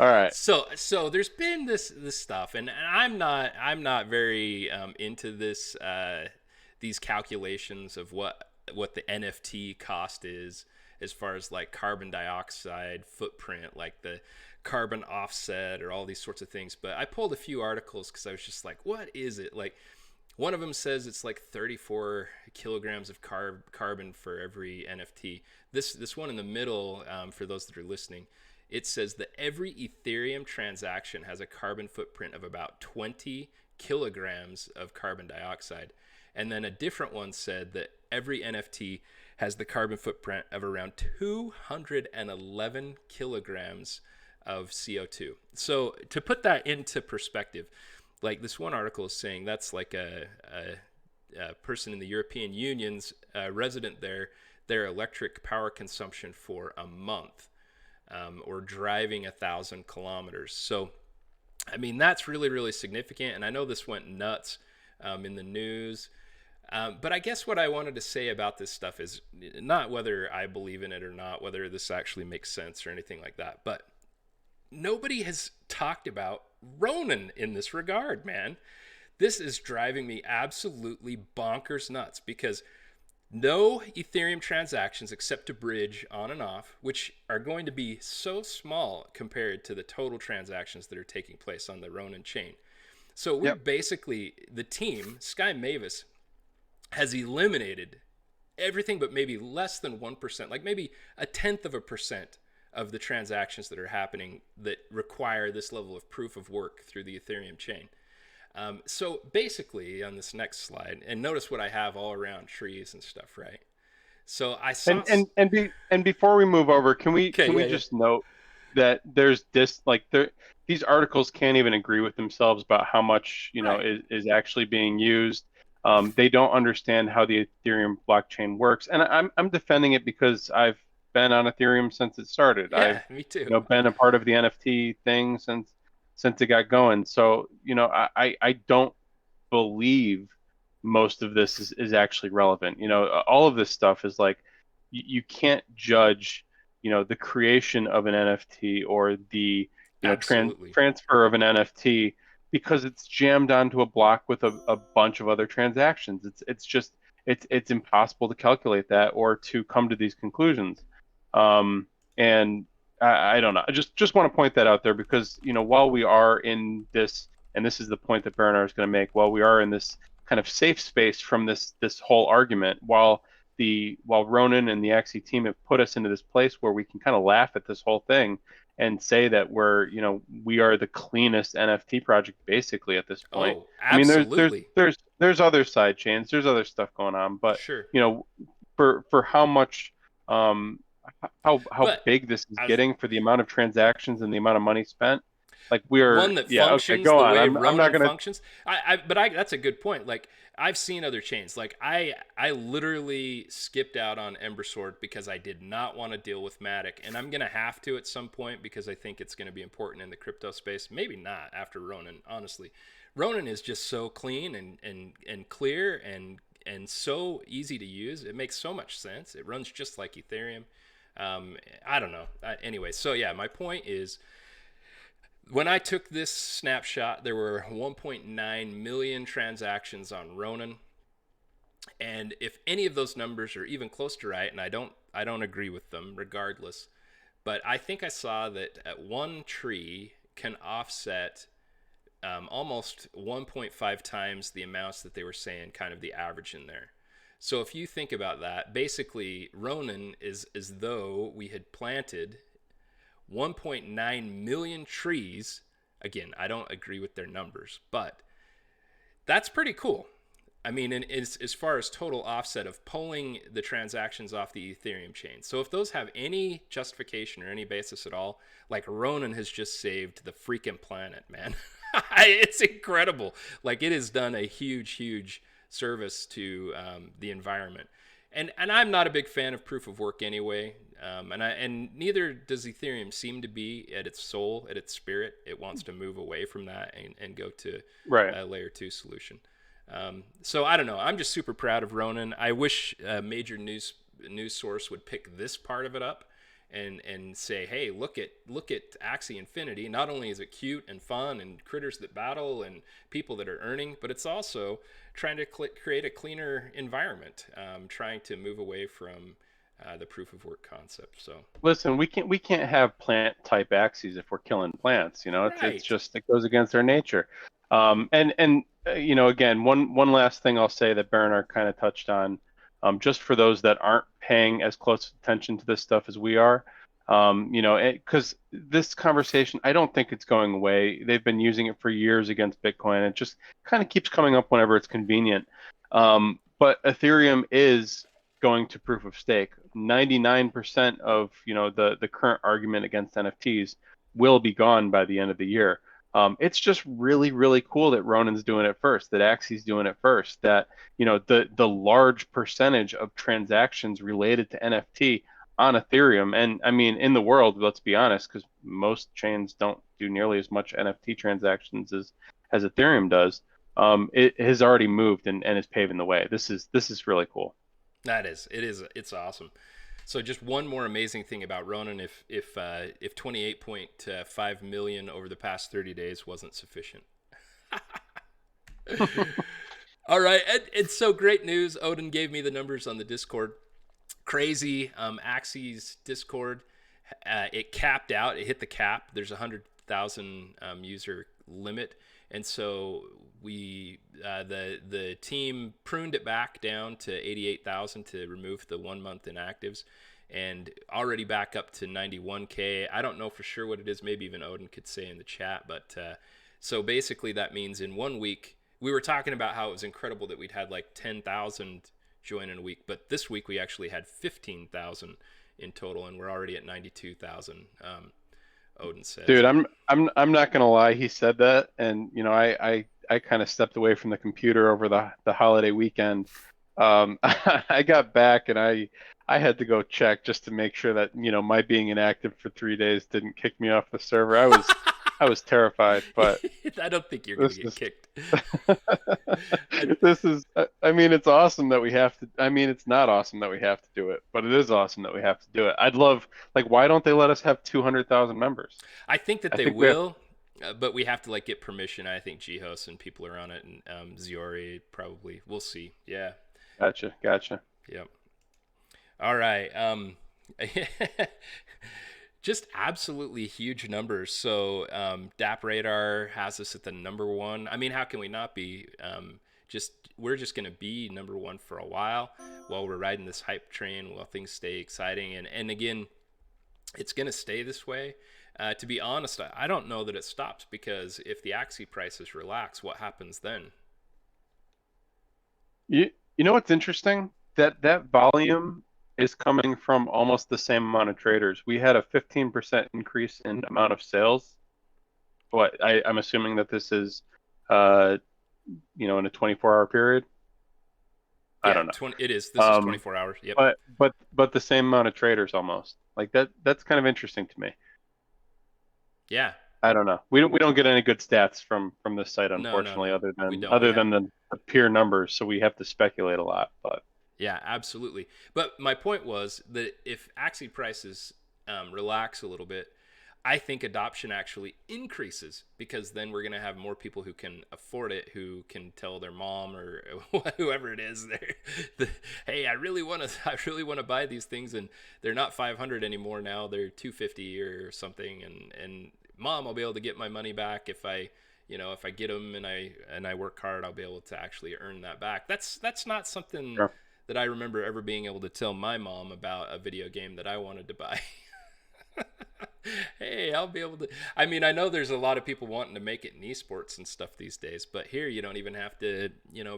All right. So there's been this stuff, and I'm not very into this these calculations of what the NFT cost is as far as like carbon dioxide footprint, like the carbon offset or all these sorts of things. But I pulled a few articles because I was just like, what is it like? One of them says it's like 34 kilograms of carbon for every NFT. This one in the middle, for those that are listening, it says that every Ethereum transaction has a carbon footprint of about 20 kilograms of carbon dioxide. And then a different one said that every NFT has the carbon footprint of around 211 kilograms of CO2. So to put that into perspective, like this one article is saying that's like a person in the European Union's resident there, their electric power consumption for a month, or driving 1,000 kilometers. So, I mean, that's really, really significant. And I know this went nuts in the news. But I guess what I wanted to say about this stuff is not whether I believe in it or not, whether this actually makes sense or anything like that. But nobody has talked about Ronin in this regard, man. This is driving me absolutely bonkers nuts because no Ethereum transactions except to bridge on and off, which are going to be so small compared to the total transactions that are taking place on the Ronin chain. So we're basically, the team, Sky Mavis, has eliminated everything but maybe less than 1%, like maybe 0.1% of the transactions that are happening that require this level of proof of work through the Ethereum chain. So basically on this next slide, and notice what I have all around trees and stuff, right? So I saw and before we move over, can we just note that there's this these articles can't even agree with themselves about how much is actually being used. They don't understand how the Ethereum blockchain works, and I'm defending it because I've been on Ethereum since it started. Yeah, me too. Been a part of the NFT thing since it got going. So I don't believe most of this is actually relevant. All of this stuff is like you can't judge the creation of an NFT or the transfer of an NFT because it's jammed onto a block with a bunch of other transactions. It's impossible to calculate that or to come to these conclusions. And I don't know. I just want to point that out there because while we are in this, and this is the point that baronar is going to make, while we are in this kind of safe space from this whole argument, while Ronin and the Axie team have put us into this place where we can kind of laugh at this whole thing and say that we are the cleanest NFT project basically at this point. Oh, absolutely. I mean, there's other side chains, there's other stuff going on, but sure. For how much how big this is getting for the amount of transactions and the amount of money spent, like we're one that functions the way Ronin functions. But that's a good point. Like I've seen other chains. Like I literally skipped out on Ember Sword because I did not want to deal with Matic, and I'm gonna have to at some point because I think it's gonna be important in the crypto space. Maybe not after Ronin, honestly. Ronin is just so clean and clear and so easy to use. It makes so much sense. It runs just like Ethereum. I don't know. Anyway, so yeah, my point is when I took this snapshot, there were 1.9 million transactions on Ronin. And if any of those numbers are even close to right, and I don't agree with them regardless, but I think I saw that at one tree can offset almost 1.5 times the amounts that they were saying, kind of the average in there. So if you think about that, basically Ronan is as though we had planted 1.9 million trees. Again, I don't agree with their numbers, but that's pretty cool. I mean, as far as total offset of pulling the transactions off the Ethereum chain. So if those have any justification or any basis at all, like Ronan has just saved the freaking planet, man. It's incredible. Like it has done a huge, huge service to the environment. And I'm not a big fan of proof of work anyway. And neither does Ethereum seem to be at its soul, at its spirit. It wants to move away from that and go to Right. a layer two solution. So I don't know. I'm just super proud of Ronan. I wish a major news source would pick this part of it up and say, hey, look at Axie Infinity. Not only is it cute and fun and critters that battle and people that are earning, but it's also trying to create a cleaner environment, trying to move away from the proof of work concept. So Listen, we can't have plant type axes if we're killing plants. It's right. just it goes against our nature. Again, one last thing I'll say that Baronar kind of touched on, just for those that aren't paying as close attention to this stuff as we are, because this conversation, I don't think it's going away. They've been using it for years against Bitcoin. It just kind of keeps coming up whenever it's convenient. But Ethereum is going to proof of stake. 99% of the current argument against NFTs will be gone by the end of the year. It's just really, really cool that Ronan's doing it first, that Axie's doing it first, that the large percentage of transactions related to NFT on Ethereum, and I mean in the world, let's be honest, because most chains don't do nearly as much NFT transactions as Ethereum does. It has already moved and is paving the way. This is really cool. It's awesome. So just one more amazing thing about Ronan, if 28.5 million over the past 30 days wasn't sufficient. All right, and so great news. Odin gave me the numbers on the Discord. Crazy. Axie's Discord, it capped out. It hit the cap. There's 100,000 user limit, and so the team pruned it back down to 88,000 to remove the 1 month inactives, and already back up to 91K. I don't know for sure what it is. Maybe even Odin could say in the chat. But so basically that means in 1 week, we were talking about how it was incredible that we'd had like 10,000 join in a week, but this week we actually had 15,000 in total, and we're already at 92,000. Odin says, Dude, I'm not gonna lie. He said that, and I kind of stepped away from the computer over the holiday weekend. I got back and I had to go check just to make sure that my being inactive for 3 days didn't kick me off the server. I was terrified, but I don't think you're going to this get is kicked. this is I mean it's awesome that we have to. I mean it's not awesome that we have to do it, but it is awesome that we have to do it. I'd love, like, why don't they let us have 200,000 members? I think that I they think we have. will, but we have to like get permission. I think Jihos and people are on it, and Ziori probably. We'll see. Yeah. Gotcha. Yep. All right. Just absolutely huge numbers. So DAP Radar has us at the number one. I mean, how can we not be? We're just gonna be number one for a while we're riding this hype train, while things stay exciting. And again, it's gonna stay this way. To be honest, I don't know that it stops, because if the Axie prices relax, what happens then? You know what's interesting? That volume is coming from almost the same amount of traders. We had a 15% increase in amount of sales. I'm assuming that this is, uh, in a 24-hour period. I Yeah, don't know. 20. It is. This is Um, 24 hours. Yep. but the same amount of traders almost. Like that. That's kind of interesting to me. Yeah. I don't know. We don't get any good stats from this site, No, no, unfortunately, no. other We than don't. other than the pure numbers. So we have to speculate a lot. But Yeah, absolutely. But my point was that if Axie prices relax a little bit, I think adoption actually increases because then we're going to have more people who can afford it, who can tell their mom or whoever it is, hey, I really want to buy these things, and they're not 500 anymore now; they're 250 or something, and mom, I'll be able to get my money back if I, if I get them and I work hard, I'll be able to actually earn that back. That's not something Sure. that I remember ever being able to tell my mom about a video game that I wanted to buy. Hey, I'll be able to. I mean, I know there's a lot of people wanting to make it in esports and stuff these days, but here you don't even have to,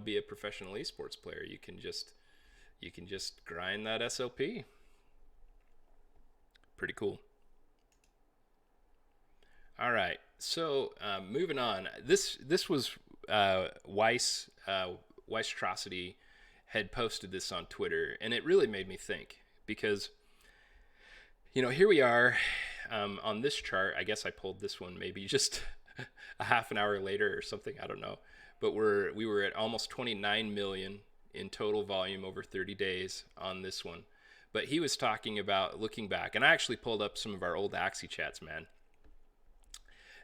be a professional esports player. You can just grind that SLP. Pretty cool. All right, so moving on. This was Weiss had posted this on Twitter, and it really made me think because here we are on this chart. I guess I pulled this one maybe just a half an hour later or something. I don't know. But we were at almost 29 million in total volume over 30 days on this one. But he was talking about looking back, and I actually pulled up some of our old Axie chats, man.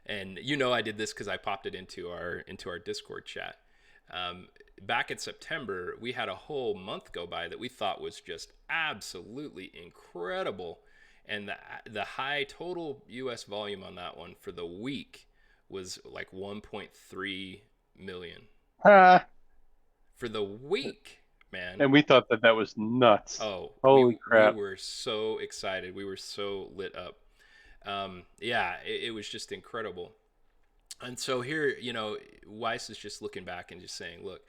And I did this because I popped it into our Discord chat. Back in September, we had a whole month go by that we thought was just absolutely incredible. And the high total U.S. volume on that one for the week was like 1.3 million. Ah, For the week, man. and we thought that was nuts. Oh, Holy we crap. were so excited. We were so lit up. Yeah, it was just incredible. And so here, Weiss is just looking back and just saying, look,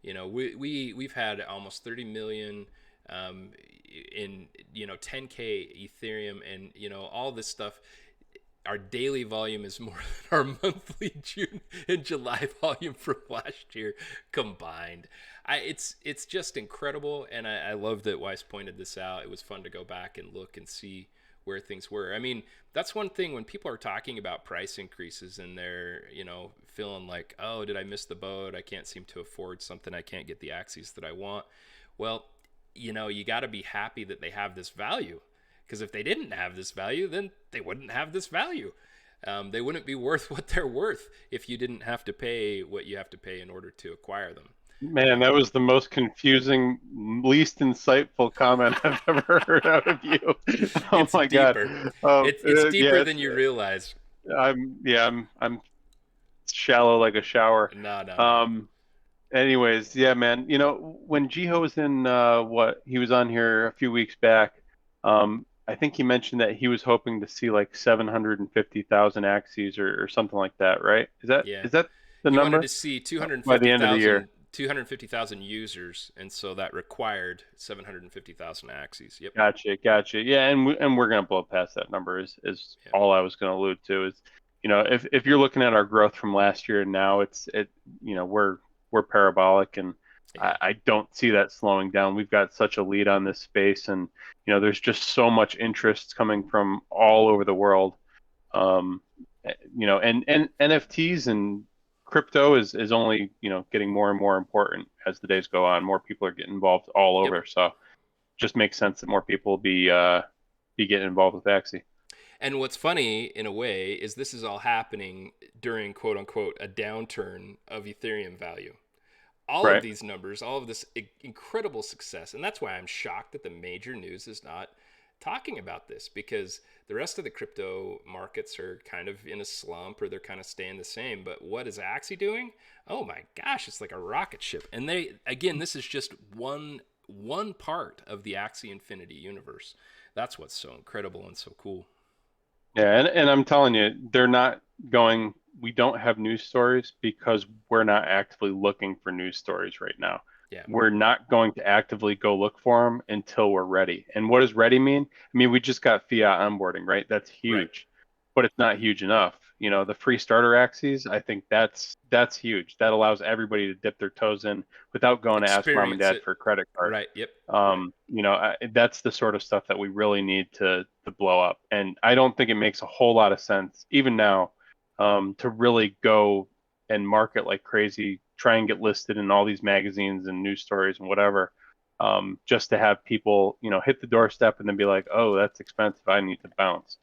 we've had almost 30 million in 10K Ethereum, and all this stuff. Our daily volume is more than our monthly June and July volume from last year combined. It's just incredible, and I love that Weiss pointed this out. It was fun to go back and look and see where things were. I mean, that's one thing when people are talking about price increases and they're, feeling like, oh, did I miss the boat? I can't seem to afford something. I can't get the Axies that I want. Well, you got to be happy that they have this value, because if they didn't have this value, then they wouldn't have this value. They wouldn't be worth what they're worth if you didn't have to pay what you have to pay in order to acquire them. Man, that was the most confusing, least insightful comment I've ever heard out of you. Oh It's my God. deeper. Um, It's yeah, deeper than you realize. I'm shallow like a shower. No, no, no. Um, anyways, yeah, man. When Jiho was in he was on here a few weeks back. I think he mentioned that he was hoping to see like 750,000 Axies or something like that, right? Is that Yeah. is that the He wanted number to see by the end of the year? 250,000 users, and so that required 750,000 Axies. Yep. Gotcha. Yeah, and we're gonna blow past that number is Yeah. all I was gonna allude to is, if you're looking at our growth from last year and now we're parabolic, and Yeah. I don't see that slowing down. We've got such a lead on this space, and there's just so much interest coming from all over the world. Um, and NFTs and crypto is only getting more and more important as the days go on. More people are getting involved all Yep. over, so just makes sense that more people will be getting involved with Axie. And what's funny in a way is this is all happening during quote unquote a downturn of Ethereum value. All of Right. these numbers, all of this incredible success, and that's why I'm shocked that the major news is not talking about this, because the rest of the crypto markets are kind of in a slump, or they're kind of staying the same. But what is Axie doing? Oh my gosh, it's like a rocket ship. And this is just one part of the Axie Infinity universe. That's what's so incredible and so cool. Yeah, and I'm telling you, they're not going. We don't have news stories because we're not actively looking for news stories right now. Yeah. We're not going to actively go look for them until we're ready. And what does ready mean? I mean, we just got fiat onboarding, right? That's Right. huge, but it's not huge enough. The free starter axes, I think that's huge. That allows everybody to dip their toes in without going to ask mom and Experience dad it. for a credit card. Right. Yep. Right. That's the sort of stuff that we really need to blow up. And I don't think it makes a whole lot of sense, even now, to really go and market like crazy, try and get listed in all these magazines and news stories and whatever, just to have people, hit the doorstep and then be like, oh, that's expensive. I need to bounce.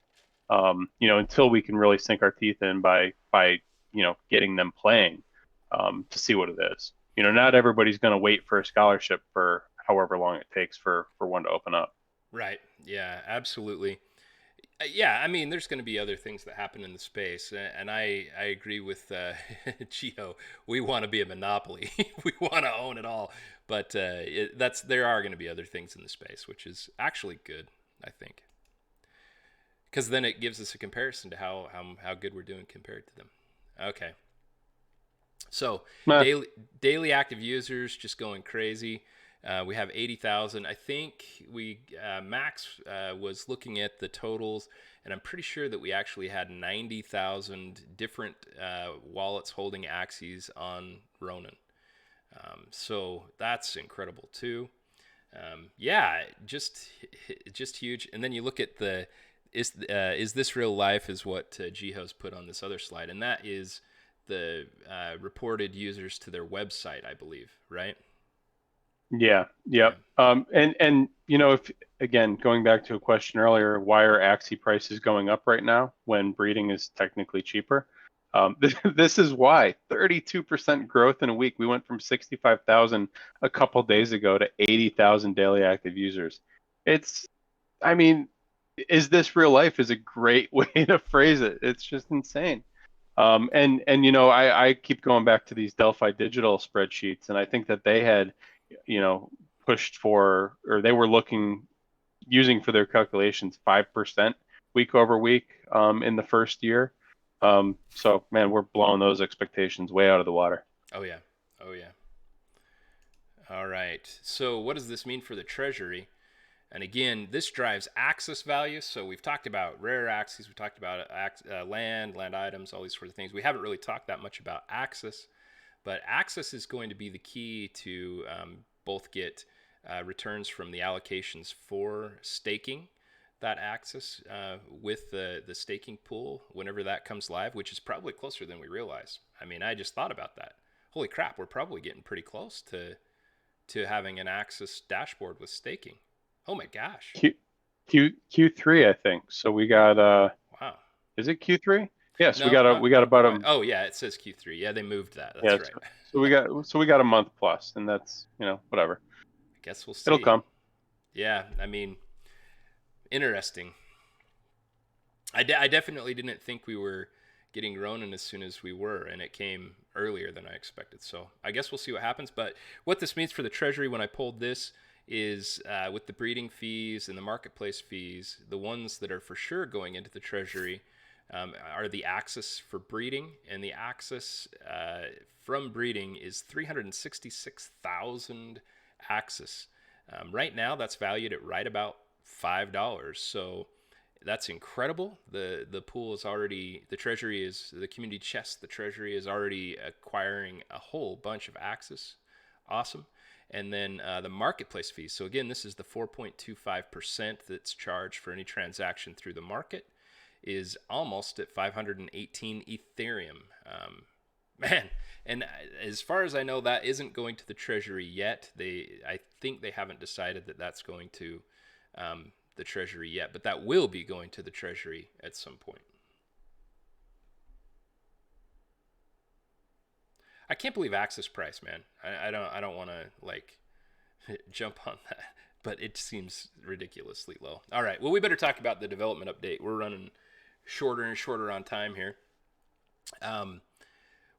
until we can really sink our teeth in by getting them playing to see what it is. Not everybody's going to wait for a scholarship for however long it takes for one to open up. Right. Yeah, absolutely. Yeah, I mean, there's going to be other things that happen in the space, and I agree with Gio. We want to be a monopoly. We want to own it all, but there are going to be other things in the space, which is actually good, I think, because then it gives us a comparison to how good we're doing compared to them. Okay, so Meh. daily active users just going crazy. We have 80,000. I think Max was looking at the totals, and I'm pretty sure that we actually had 90,000 different wallets holding Axies on Ronin. So that's incredible too. Yeah, just huge. And then you look at the is this real life is what Jiho's put on this other slide, and that is the reported users to their website, I believe, right? Yeah, Yeah. yep. And if again going back to a question earlier, why are Axie prices going up right now when breeding is technically cheaper? This is why 32% growth in a week. We went from 65,000 a couple days ago to 80,000 daily active users. It's, I mean, is this real life? Is a great way to phrase it. It's just insane. And I keep going back to these Delphi digital spreadsheets, and I think that they had, you know, pushed for, or they were looking using for their calculations 5% week over week in the first year. So man, we're blowing those expectations way out of the water. Oh yeah. Oh yeah. All right. So what does this mean for the treasury? And again, this drives access values. So we've talked about rare axes, we talked about land items, all these sorts of things. We haven't really talked that much about access, but access is going to be the key to both get returns from the allocations for staking that access with the staking pool whenever that comes live, which is probably closer than we realize. I mean, I just thought about that. Holy crap, we're probably getting pretty close to having an access dashboard with staking. Oh my gosh. Q3, I think. So we got Wow. is it Q3? Yes, we No, got not about quite. a Oh yeah, it says Q3. Yeah, they moved that. yeah. That's right. So we got a month plus, and that's whatever. I guess we'll It'll see. come. Yeah, I mean, interesting. I definitely didn't think we were getting Ronin as soon as we were, and it came earlier than I expected. So I guess we'll see what happens. But what this means for the treasury when I pulled this is with the breeding fees and the marketplace fees, the ones that are for sure going into the treasury are the axis for breeding, and the axis from breeding is 366,000 axis. Right now, that's valued at right about $5. So that's incredible. The pool is already, the treasury is, the community chest, the treasury is already acquiring a whole bunch of axis. Awesome. And then the marketplace fees. So again, this is the 4.25% that's charged for any transaction through the market, is almost at 518 Ethereum. Man, and as far as I know, that isn't going to the treasury yet. I think they haven't decided that that's going to the treasury yet, but that will be going to the treasury at some point. I can't believe access price, man. I don't want to like jump on that, but it seems ridiculously low. All right, well we better talk about the development update. We're running shorter and shorter on time here.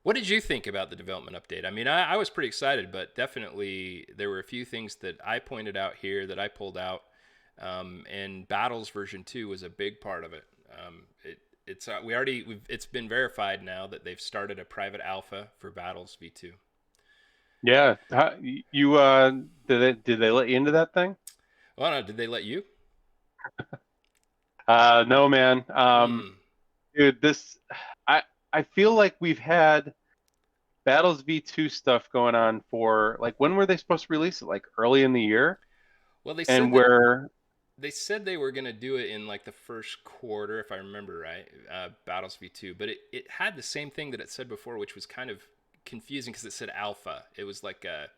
What did you think about the development update? I mean, I was pretty excited, but definitely there were a few things that I pointed out here that I pulled out. And Battles version 2 was a big part of it. It's been verified now that they've started a private alpha for Battles v2. Yeah. You did they let you into that thing? Oh no, did they let you? No, man. Hmm. Dude, I I feel like we've had Battles V2 stuff going on for like when were they supposed to release it? Like early in the year? Well, And where they said they were going to do it in like the first quarter, if I remember right, Battles v2. But it had the same thing that it said before, which was kind of confusing because it said alpha. It was like a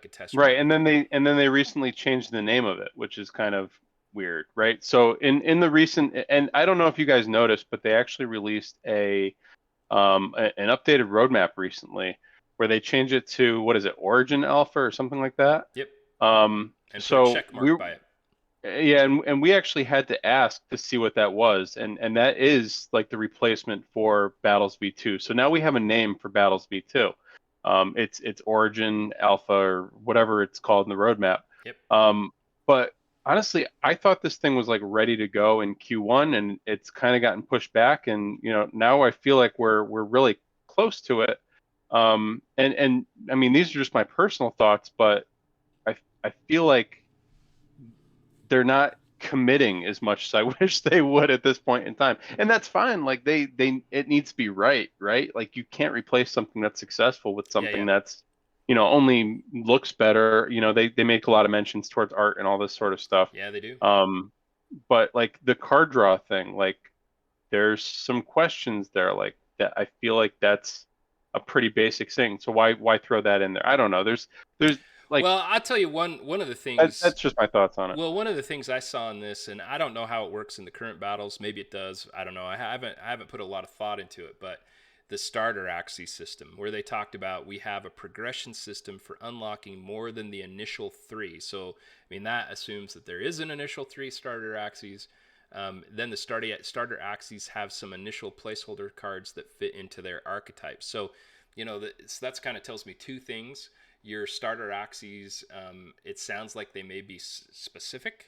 test right, run. and then they recently changed the name of it, which is kind of weird, right? So in the recent, and I don't know if you guys noticed, but they actually released an updated roadmap recently where they changed it to, what is it, Origin Alpha or something like that. Yep. And put a So check we mark by it. yeah, and we actually had to ask to see what that was, and that is like the replacement for Battles V2. So now we have a name for Battles V2. It's Origin Alpha or whatever it's called in the roadmap. Yep. But honestly, I thought this thing was like ready to go in Q1, and it's kind of gotten pushed back, and now I feel like we're really close to it. And I mean, these are just my personal thoughts, but I I feel like they're not committing as much as I wish they would at this point in time. And that's fine. Like they it needs to be right, right? Like you can't replace something that's successful with Yeah. something Yeah. that's, only looks better. They make a lot of mentions towards art and all this sort of stuff. Yeah. They do. Um, but like the card draw thing, like there's some questions there like that. I feel like that's a pretty basic thing. So why throw that in there? I don't know. There's like Well, I'll tell you one of the that, things. that's just my thoughts on it. Well, one of the things I saw in this, and I don't know how it works in the current battles. Maybe it does. I don't know. I haven't put a lot of thought into it, but the starter Axie system, where they talked about we have a progression system for unlocking more than the initial three. So, I mean, that assumes that there is an initial three starter Axies. Then the starter Axies have some initial placeholder cards that fit into their archetypes. So, so that's kind of tells me two things. Your starter Axies, it sounds like they may be specific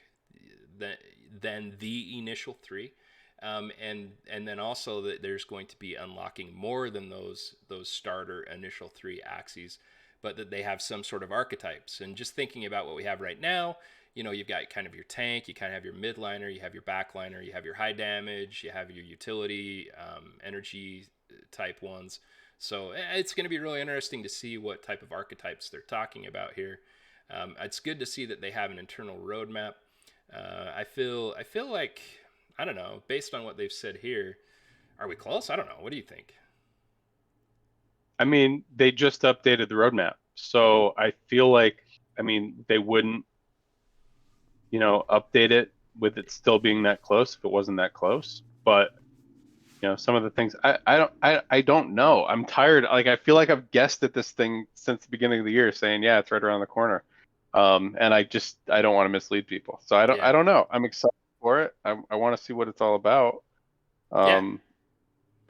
than, than the initial three. And then also that there's going to be unlocking more than those starter initial three Axies, but that they have some sort of archetypes. And just thinking about what we have right now, you've got kind of your tank, you kind of have your midliner, you have your backliner, you have your high damage, you have your utility, energy type ones. So it's going to be really interesting to see what type of archetypes they're talking about here. It's good to see that they have an internal roadmap. I feel like, I don't know, based on what they've said here, are we close? I don't know. What do you think? I mean, they just updated the roadmap. So I feel like, I mean, they wouldn't, update it with it still being that close if it wasn't that close. But, some of the things I don't know. I'm tired. Like I feel like I've guessed at this thing since the beginning of the year saying, yeah, it's right around the corner. And I don't want to mislead people. So I Yeah. don't know. I'm excited for it. I want to see what it's all about. Yeah. Um,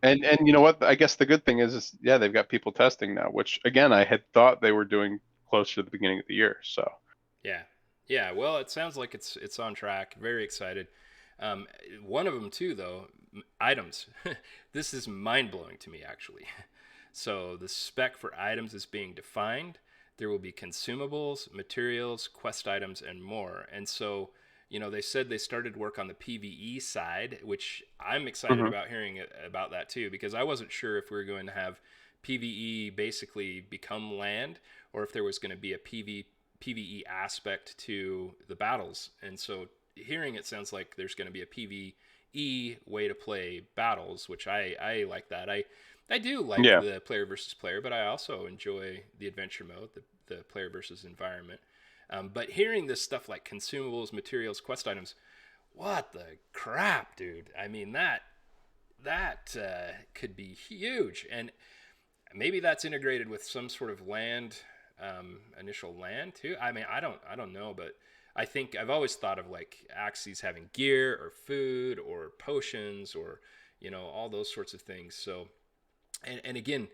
and you know what? I guess the good thing is yeah, they've got people testing now, which again I had thought they were doing closer to the beginning of the year. So Yeah. Yeah. Well, it sounds like it's on track. Very excited. Um, One of them too, though, items. This is mind blowing to me, actually. So the spec for items is being defined. There will be consumables, materials, quest items, and more. And so, they said they started work on the PVE side, which I'm excited hmm about hearing about that too, because I wasn't sure if we were going to have PVE basically become land or if there was going to be a PVE aspect to the battles. And so hearing it sounds like there's going to be a PVE way to play battles, which I like that. I do like yeah, the player versus player, but I also enjoy the adventure mode, the player versus environment. But hearing this stuff like consumables, materials, quest items, what the crap, dude? I mean that could be huge, and maybe that's integrated with some sort of land, initial land too. I mean, I don't know, but I think I've always thought of like Axies having gear or food or potions or all those sorts of things. So, and again,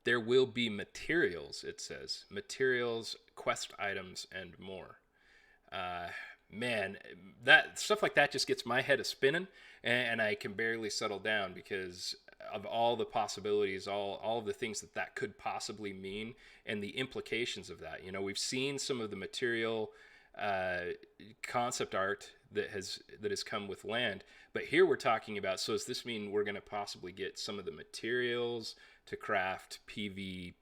there will be materials. It says materials, quest items, and more. uh, Man, that stuff like that just gets my head a spinning, and I can barely settle down because of all the possibilities, all of the things that could possibly mean, and the implications of that. We've seen some of the material uh, concept art that has come with land, but here we're talking about. So does this mean we're going to possibly get some of the materials to craft PV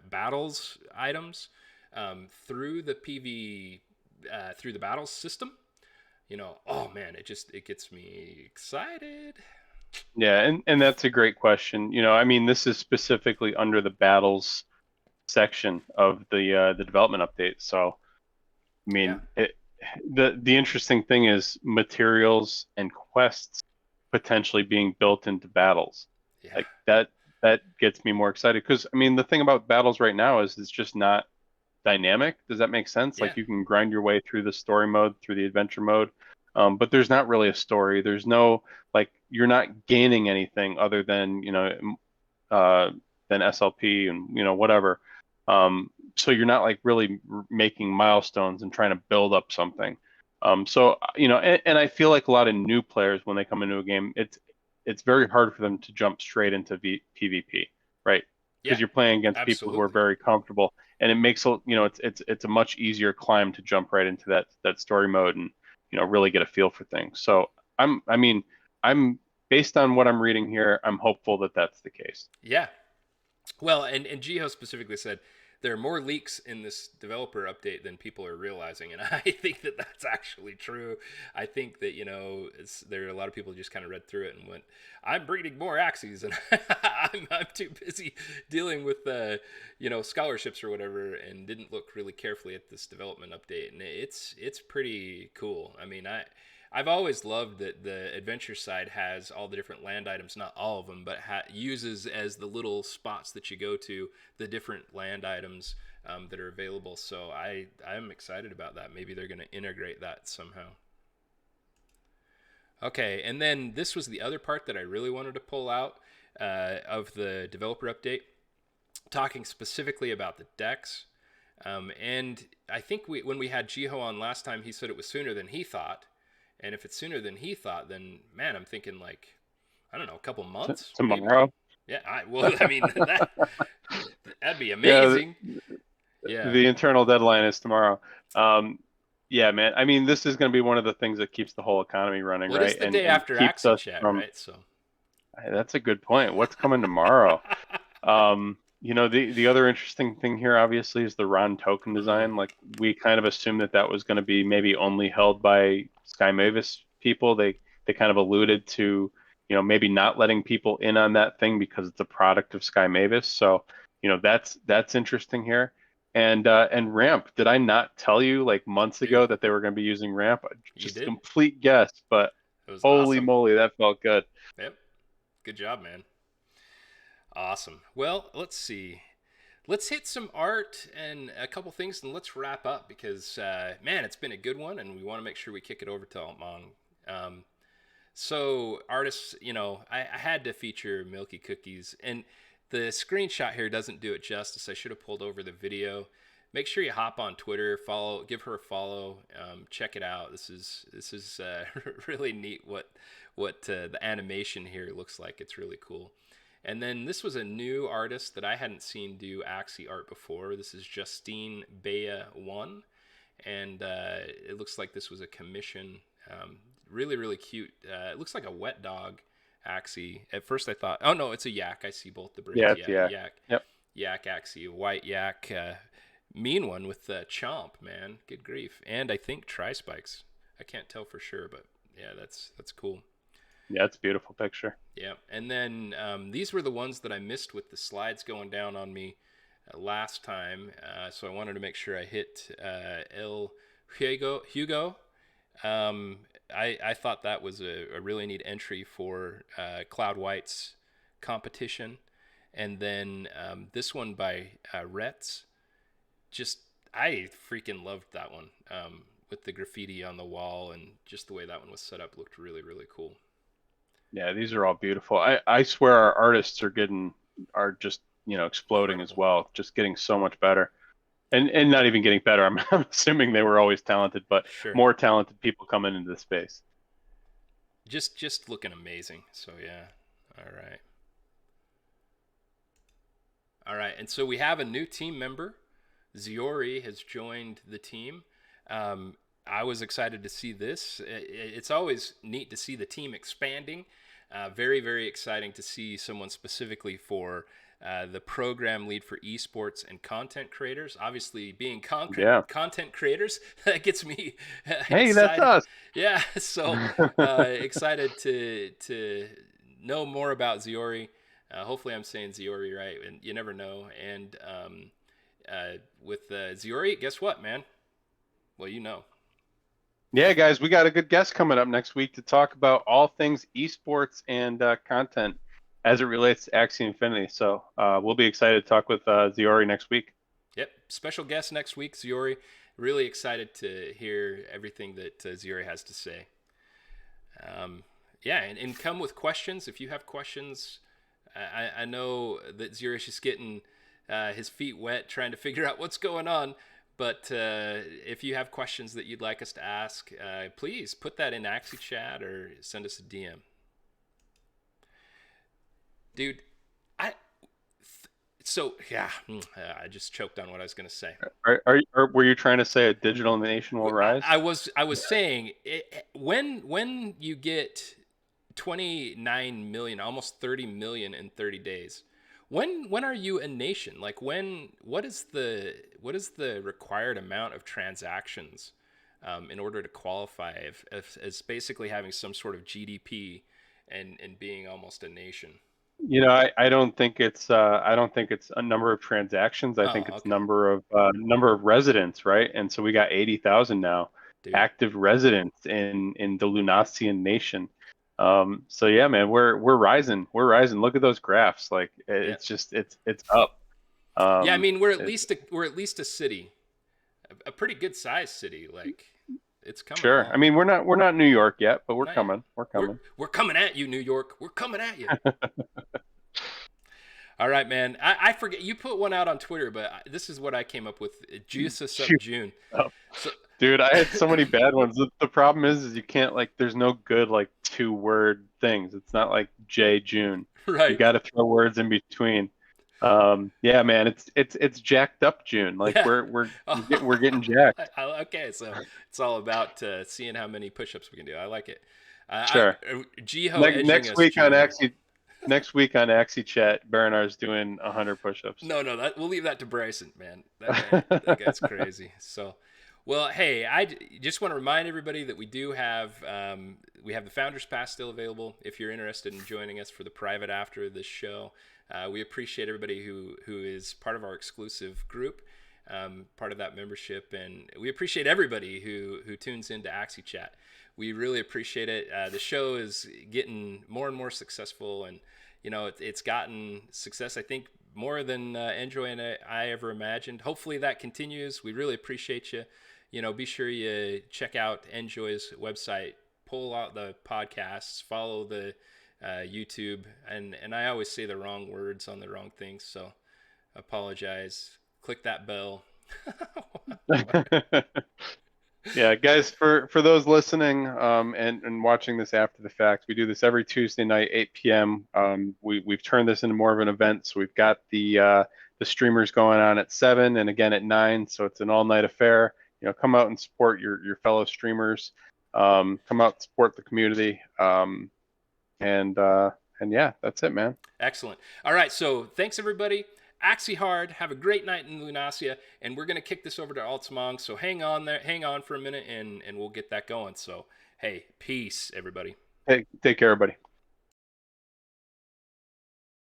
battles items through the PV through the battle system? Oh man, it gets me excited. yeah, and that's a great question. I mean, this is specifically under the battles section of the development update. So I Yeah. mean, the interesting thing is materials and quests potentially being built into battles. Yeah. Like that gets me more excited because I mean the thing about battles right now is it's just not dynamic. Does that make sense? Yeah. Like you can grind your way through the story mode, through the adventure mode, but there's not really a story. There's no like you're not gaining anything other than uh, than SLP and whatever. So you're not like really making milestones and trying to build up something. So and I feel like a lot of new players when they come into a game, it's very hard for them to jump straight into PvP, right? Yeah. Because you're playing against people who are Absolutely. very comfortable, and it makes it's a much easier climb to jump right into that story mode and really get a feel for things. So I mean I'm based on what I'm reading here, I'm hopeful that that's the case. Yeah. Well, and Jiho specifically said there are more leaks in this developer update than people are realizing, and I think that that's actually true. I think that there are a lot of people who just kind of read through it and went, "I'm breeding more Axies," and I'm too busy dealing with scholarships or whatever, and didn't look really carefully at this development update, and it's pretty cool. I mean, I've always loved that the adventure side has all the different land items, not all of them, but uses as the little spots that you go to the different land items that are available. So I'm excited about that. Maybe they're going to integrate that somehow. Okay, and then this was the other part that I really wanted to pull out of the developer update, talking specifically about the decks. And I think when we had Jiho on last time, he said it was sooner than he thought. And if it's sooner than he thought, then man, I'm thinking like, I don't know, a couple months maybe. Tomorrow. Yeah, well, I mean that'd be Yeah, amazing. Yeah. the internal deadline is tomorrow. Um, yeah, man. I mean, this is going to be one of the things that keeps the whole economy running, Well, it is right? the And day and after keeps Axie us Chat, from. right? So. That's a good point. What's coming tomorrow? The other interesting thing here, obviously, is the Ron token Mm, design. Like we kind of assumed that that was going to be maybe only held by Sky Mavis people. They kind of alluded to, maybe not letting people in on that thing because it's a product of Sky Mavis. So, that's interesting here. And Ramp, did I not tell you like months ago dude, that they were going to be using Ramp? you Just a did. complete guess, but It was holy awesome. moly, that felt good. Yep. Good job, man. Awesome. Well, let's see. Let's hit some art and a couple things, and let's wrap up because man, it's been a good one, and we want to make sure we kick it over to Altmong. Um, so artists, I had to feature Milky Cookies, and the screenshot here doesn't do it justice. I should have pulled over the video. Make sure you hop on Twitter, give her a follow, check it out. This is really neat. What the animation here looks like. It's really cool. And then this was a new artist that I hadn't seen do Axie art before. This is Justine Bea One, and it looks like this was a commission. Really, really cute. It looks like a wet dog Axie. At first, I thought, oh no, it's a yak. I see both the Yeah, braids. it's Yeah, yeah. yak, Yep. yak Axie, a white yak. Mean one with chomp, man. Good grief. And I think tri spikes. I can't tell for sure, but yeah, that's cool. Yeah, it's a beautiful picture. Yeah, and then these were the ones that I missed with the slides going down on me last time. So I wanted to make sure I hit El Hugo. Um, I thought that was a really neat entry for Cloud White's competition. And then this one by Retz. Just, I freaking loved that one with the graffiti on the wall and just the way that one was set up looked really, really cool. Yeah, these are all beautiful. I swear our artists are just, exploding as Incredible. well, just getting so much better. And not even getting better. I'm assuming they were always talented, but Sure. more talented people coming into the space. Just looking amazing. So yeah. All right. All right. And so we have a new team member. Ziori has joined the team. Um, I was excited to see this. It's always neat to see the team expanding. Very, very exciting to see someone specifically for the program lead for esports and content creators. Obviously, being Yeah. content creators, that gets me Hey, that's excited. us. Yeah, so excited to know more about Ziori. Hopefully, I'm saying Ziori right, and you never know. And with Ziori, guess what, man? Well, you know. Yeah, guys, we got a good guest coming up next week to talk about all things esports and content as it relates to Axie Infinity. So we'll be excited to talk with Ziori next week. Yep. Special guest next week, Ziori. Really excited to hear everything that Ziori has to say. Yeah, and come with questions. If you have questions, I know that Ziori's just getting his feet wet trying to figure out what's going on. But if you have questions that you'd like us to ask, please put that in Axie Chat or send us a DM. Dude, I so yeah, I just choked on what I was gonna say. Were you trying to say a digital nation will rise? I was saying when you get 29 million, almost 30 million in 30 days. When are you a nation? Like what is the required amount of transactions in order to qualify as basically having some sort of GDP and being almost a nation? I don't think it's a number of transactions. I think Oh, it's okay, number of residents, right? And so we got 80,000 now dude. active residents in the Lunasian nation. So yeah, man, we're rising. We're rising. Look at those graphs. Like Yeah, it's up. yeah. I mean, It's we're at least a city, a pretty good sized city. Like it's coming sure. I along. mean, we're not New York yet, but we're Not yet. coming. We're We're coming. we're coming at you, New York. We're coming at you. All right, man. I forget you put one out on Twitter, but this is what I came up with. Juice us up, Shoot. June. So, Dude, I had so many bad ones. The problem is you can't like there's no good like two-word things. It's not like J June. You right. got to throw words in between. Yeah, man, it's jacked up June. Like Yeah. we're getting jacked. Okay, so it's all about seeing how many push-ups we can do. I like it. Sure. Jiho edging Next us, week on June. Axie Chat, Baronar's doing 100 push-ups. No, we'll leave that to Bryson, man. That guy's crazy. So, well, hey, I just want to remind everybody that we have the Founders Pass still available. If you're interested in joining us for the private after of this show, we appreciate everybody who is part of our exclusive group, part of that membership, and we appreciate everybody who tunes into Axie Chat. We really appreciate it. The show is getting more and more successful, and it's gotten success, I think, more than Enjoi and I ever imagined. Hopefully that continues. We really appreciate you. Be sure you check out Enjoi's website, pull out the podcasts, follow the YouTube, and I always say the wrong words on the wrong things, so apologize. Click that bell. Yeah, guys, for those listening and watching this after the fact, we do this every Tuesday night, 8 p.m. We've turned this into more of an event, so we've got the streamers going on at 7 and again at 9, so it's an all-night affair. Come out and support your fellow streamers. Come out and support the community. And yeah, that's it, man. Excellent. All right, so thanks everybody. Axie hard. Have a great night in Lunasia, and we're gonna kick this over to Altamong. So hang on for a minute, and we'll get that going. So hey, peace, everybody. Take care, everybody.